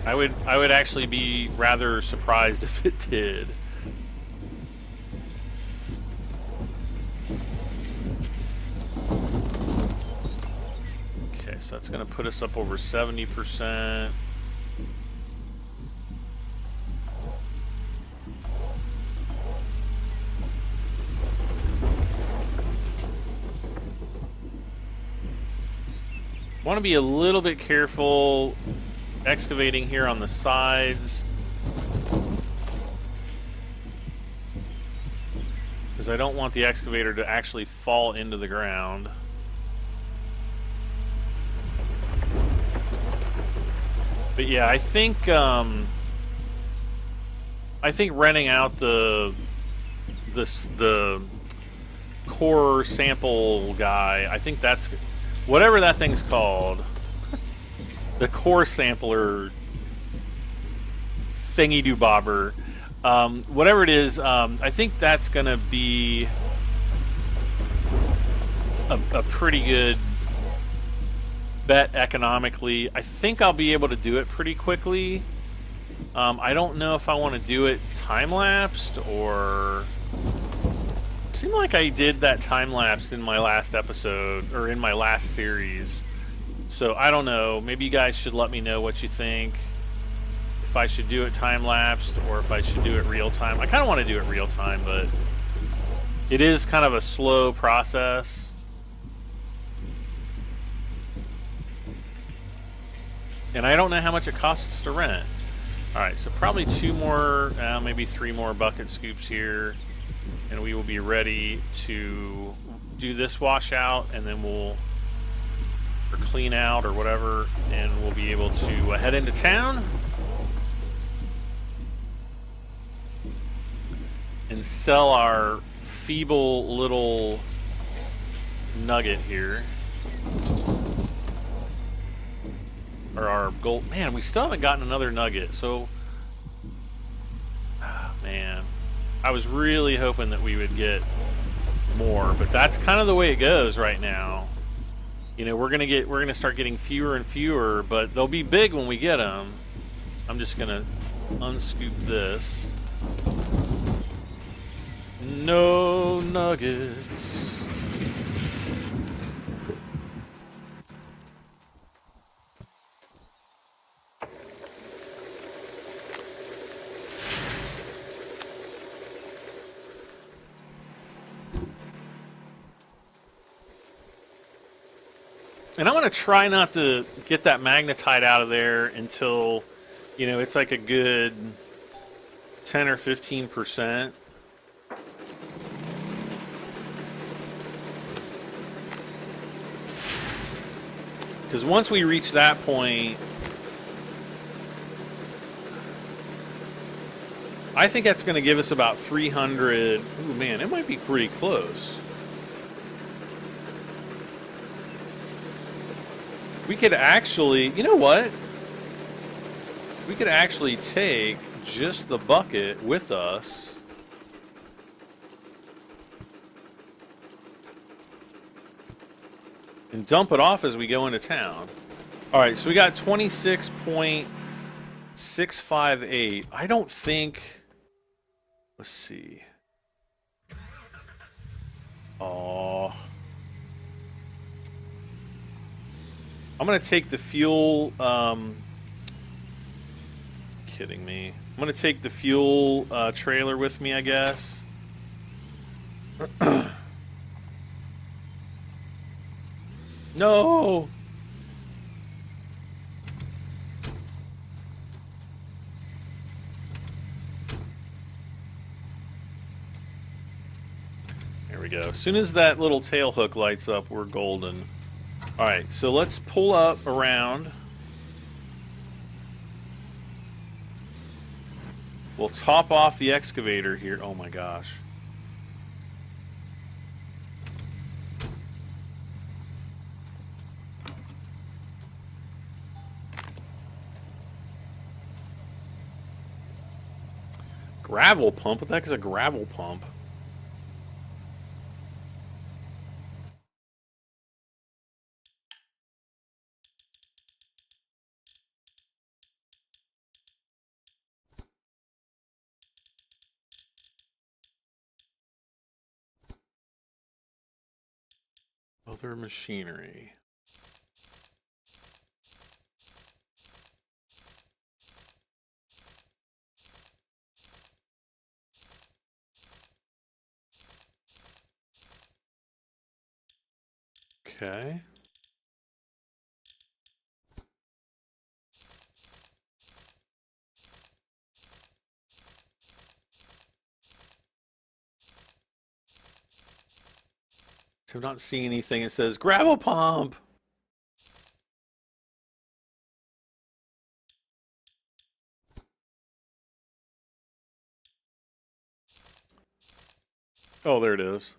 I would actually be rather surprised if it did. Okay, so that's going to put us up over 70%. Want to be a little bit careful excavating here on the sides, because I don't want the excavator to actually fall into the ground. But yeah, I think renting out the core sample guy, I think that's whatever that thing's called. The core sampler thingy do bobber, whatever it is, I think that's gonna be a pretty good bet economically. I think I'll be able to do it pretty quickly. I don't know if I want to do it time-lapsed or... It seemed like I did that time-lapsed in my last episode, or in my last series. So I don't know, maybe you guys should let me know what you think. If I should do it time-lapsed or if I should do it real-time. I kind of want to do it real-time, but it is kind of a slow process. And I don't know how much it costs to rent. Alright, so probably 2 more, maybe 3 more bucket scoops here. And we will be ready to do this washout, and then we'll... or clean out or whatever, and we'll be able to head into town and sell our feeble little nugget here. or our gold. Man, we still haven't gotten another nugget. So, man, I was really hoping that we would get more, but that's kind of the way it goes right now. You know, we're gonna start getting fewer and fewer, but they'll be big when we get them. I'm just gonna unscoop this. No nuggets. And I'm going to try not to get that magnetite out of there until, you know, it's like a good 10 or 15%. Because once we reach that point, I think that's going to give us about 300. Ooh, man, it might be pretty close. We could actually, you know what? We could actually take just the bucket with us. And dump it off as we go into town. Alright, so we got 26.658. I don't think... Let's see. Oh... I'm going to take the fuel... kidding me. I'm going to take the fuel trailer with me, I guess. No! There we go. As soon as that little tail hook lights up, we're golden. Alright, so let's pull up around. We'll top off the excavator here. Oh my gosh. Gravel pump? What the heck is a gravel pump? Other machinery. Okay. So I'm not seeing anything. It says gravel pump. Oh, there it is.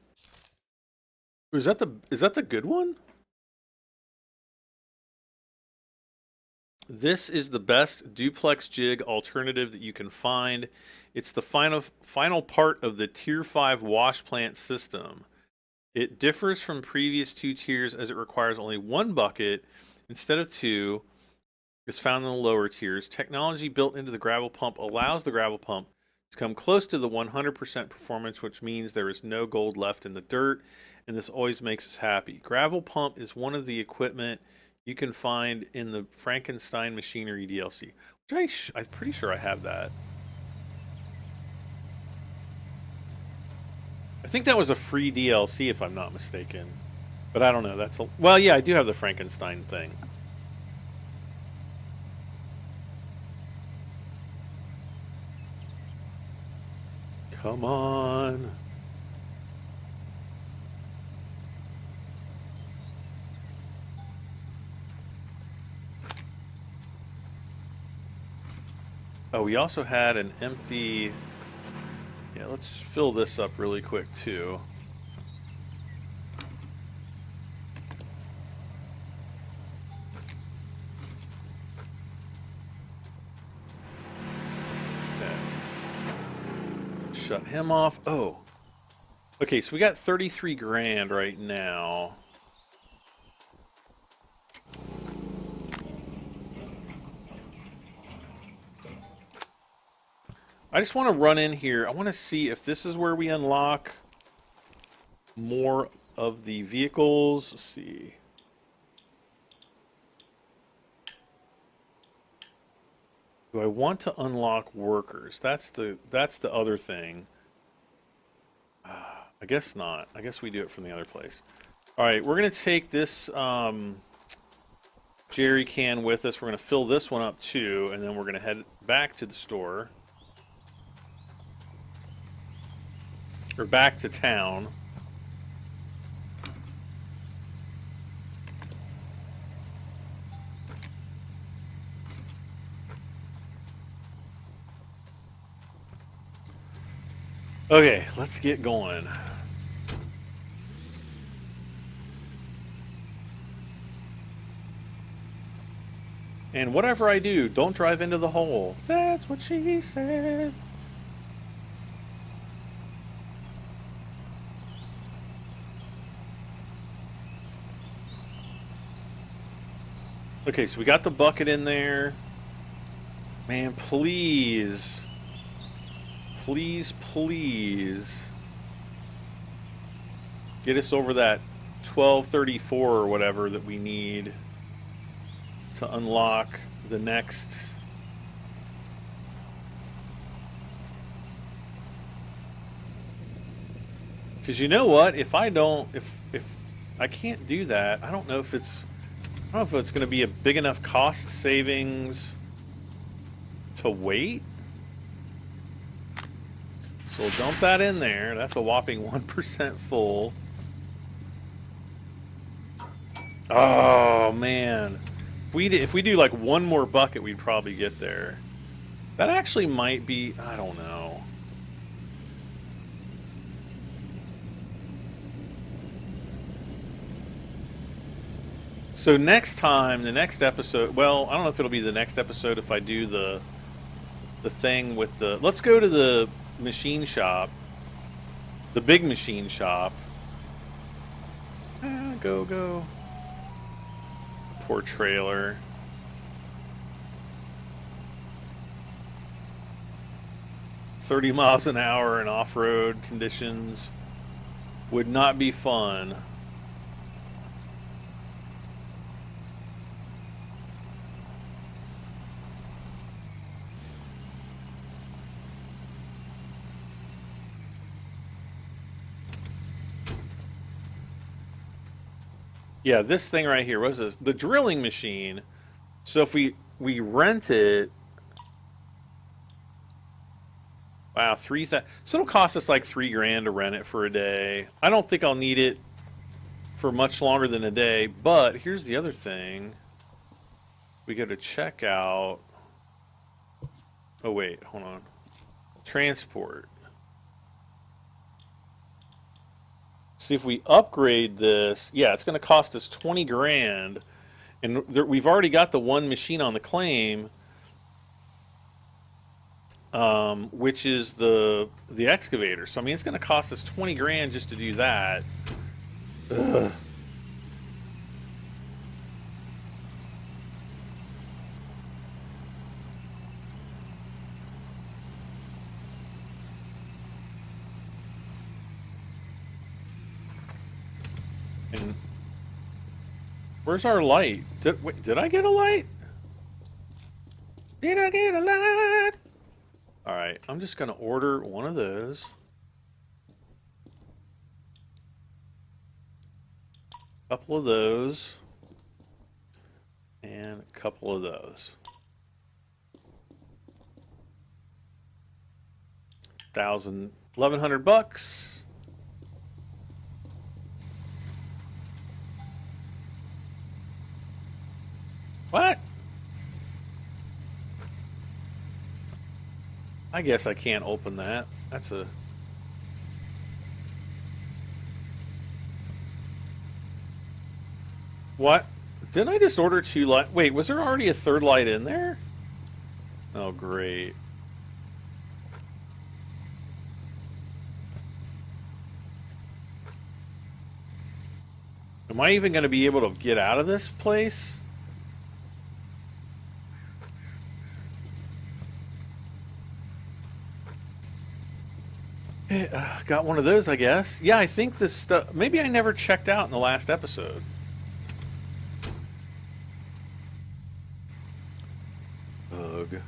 Is that the good one? This is the best duplex jig alternative that you can find. It's the final part of the Tier 5 wash plant system. It differs from previous two tiers as it requires only one bucket instead of two. It's found in the lower tiers. Technology built into the gravel pump allows the gravel pump to come close to the 100% performance, which means there is no gold left in the dirt, and this always makes us happy. Gravel pump is one of the equipment you can find in the Frankenstein Machinery DLC, which I'm pretty sure I have that. I think that was a free DLC, if I'm not mistaken. But I don't know. Well, yeah, I do have the Frankenstein thing. Come on. Oh, we also had an empty... Yeah, let's fill this up really quick, too. shut him off. Oh. Okay, so we got 33 grand right now. I just want to run in here. I want to see if this is where we unlock more of the vehicles. Let's see. Do I want to unlock workers? That's the other thing. I guess not. I guess we do it from the other place. All right, we're going to take this jerry can with us. We're going to fill this one up too, and then we're going to head back to the store. Or back to town. Okay, let's get going. And whatever I do, don't drive into the hole. That's what she said. Okay, so we got the bucket in there. Man, please. Please, please. Get us over that 1234 or whatever that we need to unlock the next. Because you know what? If I don't, if I can't do that, I don't know if it's going to be a big enough cost savings to wait. So we'll dump that in there. That's a whopping 1% full. Oh man, if we do like one more bucket, we'd probably get there. That actually might be. I don't know. So next time, the next episode. Well, I don't know if it'll be the next episode if I do the thing with the. Let's go to the machine shop, the big machine shop. Go. Poor trailer. $30 miles an hour in off-road conditions would not be fun. Yeah, this thing right here, was this? The drilling machine. So if we rent it, wow, 3,000. So it'll cost us like $3 grand to rent it for a day. I don't think I'll need it for much longer than a day. But here's the other thing. We go to checkout. Oh wait, hold on. Transport. See if we upgrade this. Yeah, it's going to cost us 20 grand, and we've already got the one machine on the claim, which is the excavator. So I mean, it's going to cost us 20 grand just to do that. Ugh. And where's our light? Did I get a light? Did I get a light? All right, I'm just gonna order one of those. A couple of those. And a couple of those. 1,100 bucks. What? I guess I can't open that. That's a... What? Didn't I just order 2 light? Wait, was there already a 3rd light in there? Oh, great. Am I even going to be able to get out of this place? Got one of those, I guess. Yeah, I think this stuff... Maybe I never checked out in the last episode. Ugh.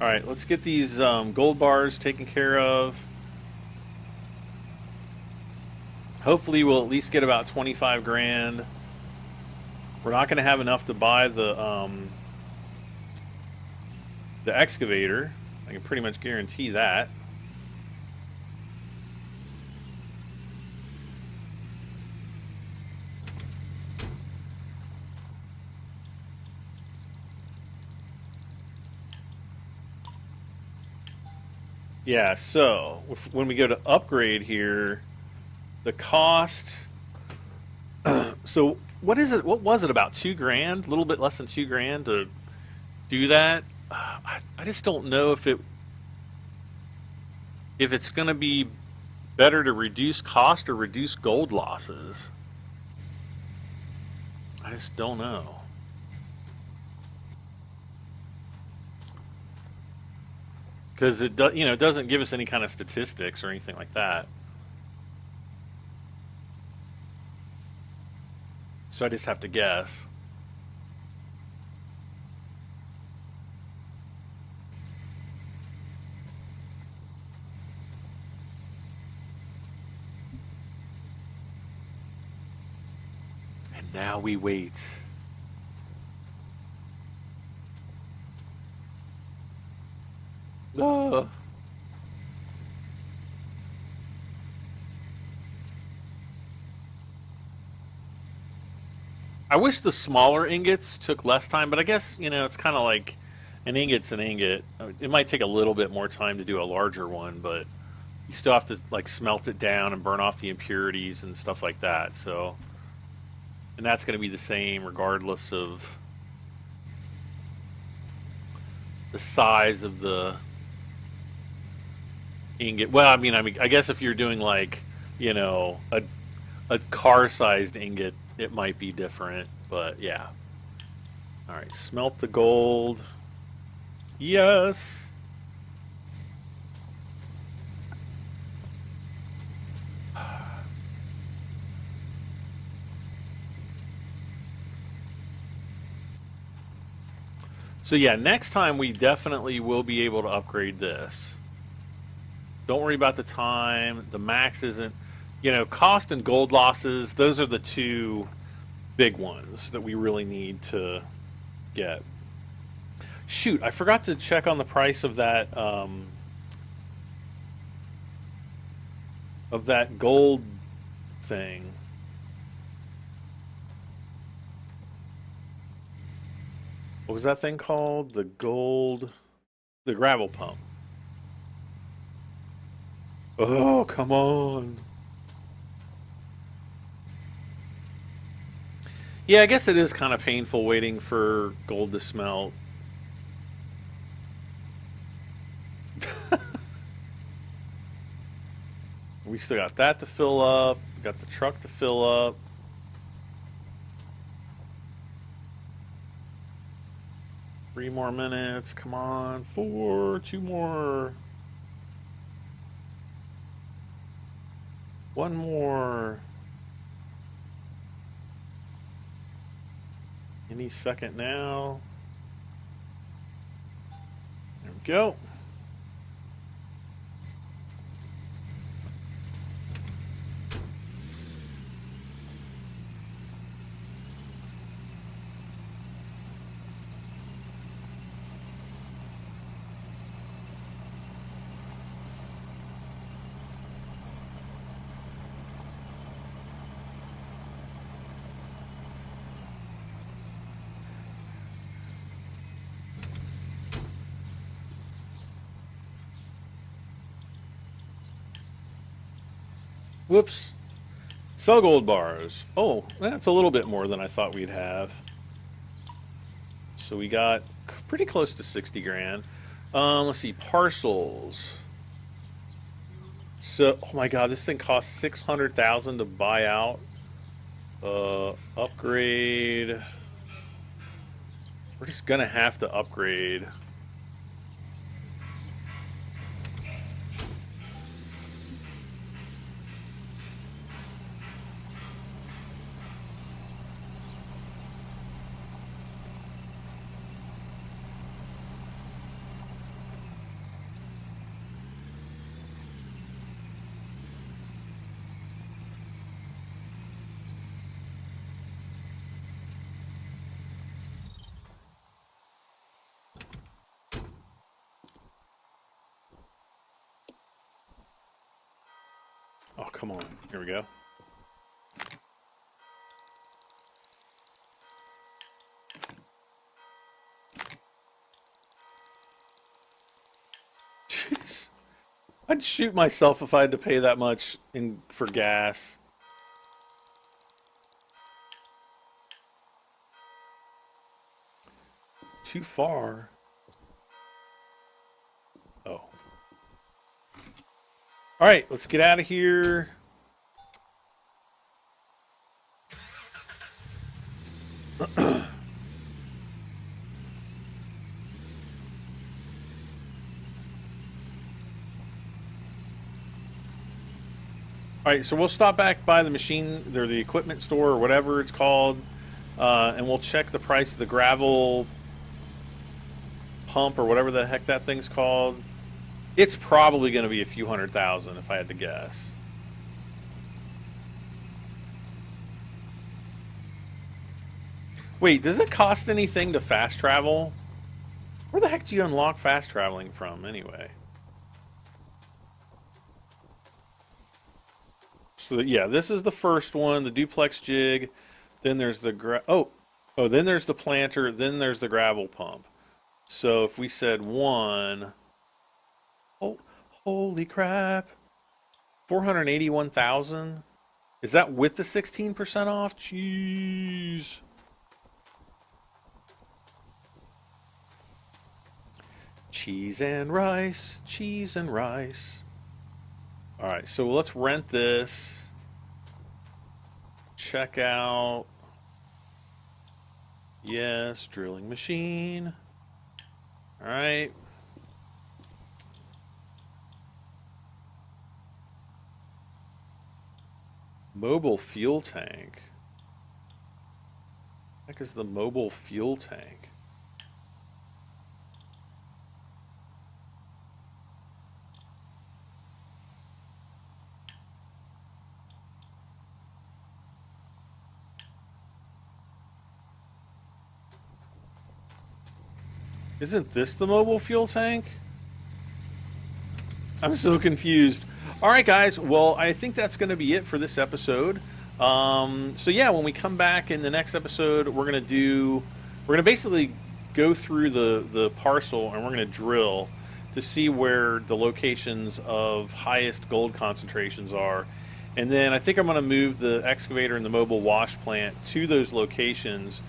Alright, let's get these gold bars taken care of. Hopefully we'll at least get about 25 grand. We're not going to have enough to buy the excavator. I can pretty much guarantee that. Yeah, so when we go to upgrade here, the cost. So what is it? What was it, about 2 grand? A little bit less than 2 grand to do that. I just don't know if it's going to be better to reduce cost or reduce gold losses. I just don't know. Because it doesn't give us any kind of statistics or anything like that. So I just have to guess. And now we wait. I wish the smaller ingots took less time, but I guess, it's kind of like an ingot's an ingot. It might take a little bit more time to do a larger one, but you still have to like smelt it down and burn off the impurities and stuff like that. So, and that's going to be the same regardless of the size of the ingot. Well, I mean, I guess if you're doing like, a car-sized ingot, it might be different, but yeah. All right, smelt the gold. Yes. So yeah, next time we definitely will be able to upgrade this. Don't worry about the time. The max isn't, cost and gold losses, those are the two big ones that we really need to get. Shoot, I forgot to check on the price of that gold thing. What was that thing called? The gravel pump. Oh, come on. Yeah, I guess it is kind of painful waiting for gold to smelt. We still got that to fill up. We got the truck to fill up. Three more minutes. Come on. 4. 2 more. 1 more. Any second now. There we go. Whoops. Sell gold bars. Oh, that's a little bit more than I thought we'd have. So we got pretty close to 60 grand. Let's see, parcels. So, oh my god, this thing costs 600,000 to buy out. Upgrade. We're just gonna have to upgrade. Oh, come on. Here we go. Jeez. I'd shoot myself if I had to pay that much for gas. Too far. Oh. All right, let's get out of here. All right, so we'll stop back by the machine, or the equipment store, or whatever it's called, and we'll check the price of the gravel pump, or whatever the heck that thing's called. It's probably going to be a few $100,000 if I had to guess. Wait, does it cost anything to fast travel? Where the heck do you unlock fast traveling from, anyway? So, yeah, this is the first one, the duplex jig. Then there's the then there's the planter. Then there's the gravel pump. So if we said 1... Oh, holy crap. 481,000? Is that with the 16% off? Jeez. Cheese and rice, cheese and rice. All right, so let's rent this. Check out. Yes, drilling machine. All right. Mobile fuel tank. What the heck is the mobile fuel tank? Isn't this the mobile fuel tank? I'm so confused. All right, guys. Well, I think that's going to be it for this episode. So yeah, when we come back in the next episode, we're gonna basically go through the parcel, and we're gonna drill to see where the locations of highest gold concentrations are. And then I think I'm gonna move the excavator and the mobile wash plant to those locations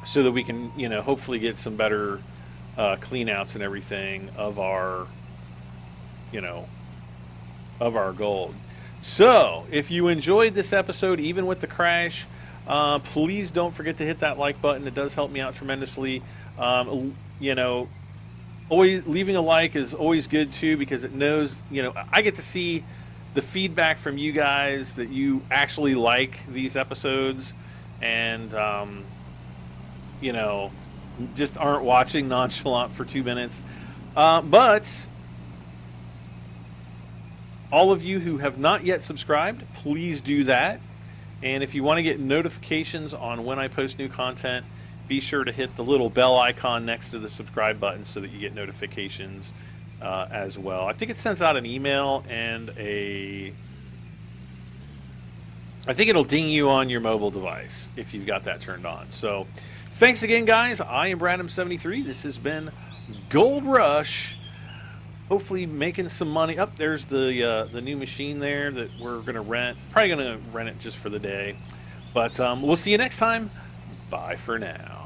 so that we can, hopefully get some better clean outs and everything of our, of our gold. So, if you enjoyed this episode, even with the crash, please don't forget to hit that like button. It does help me out tremendously. Always leaving a like is always good too, because it knows, I get to see the feedback from you guys that you actually like these episodes, and just aren't watching nonchalant for 2 minutes. But all of you who have not yet subscribed, please do that. And if you want to get notifications on when I post new content, be sure to hit the little bell icon next to the subscribe button so that you get notifications as well. I think it sends out an email and I think it'll ding you on your mobile device if you've got that turned on. So thanks again, guys. I am Bradham73. This has been Gold Rush. hopefully making some money. Up there's the new machine there that we're gonna rent. Probably gonna rent it just for the day. But we'll see you next time. Bye for now.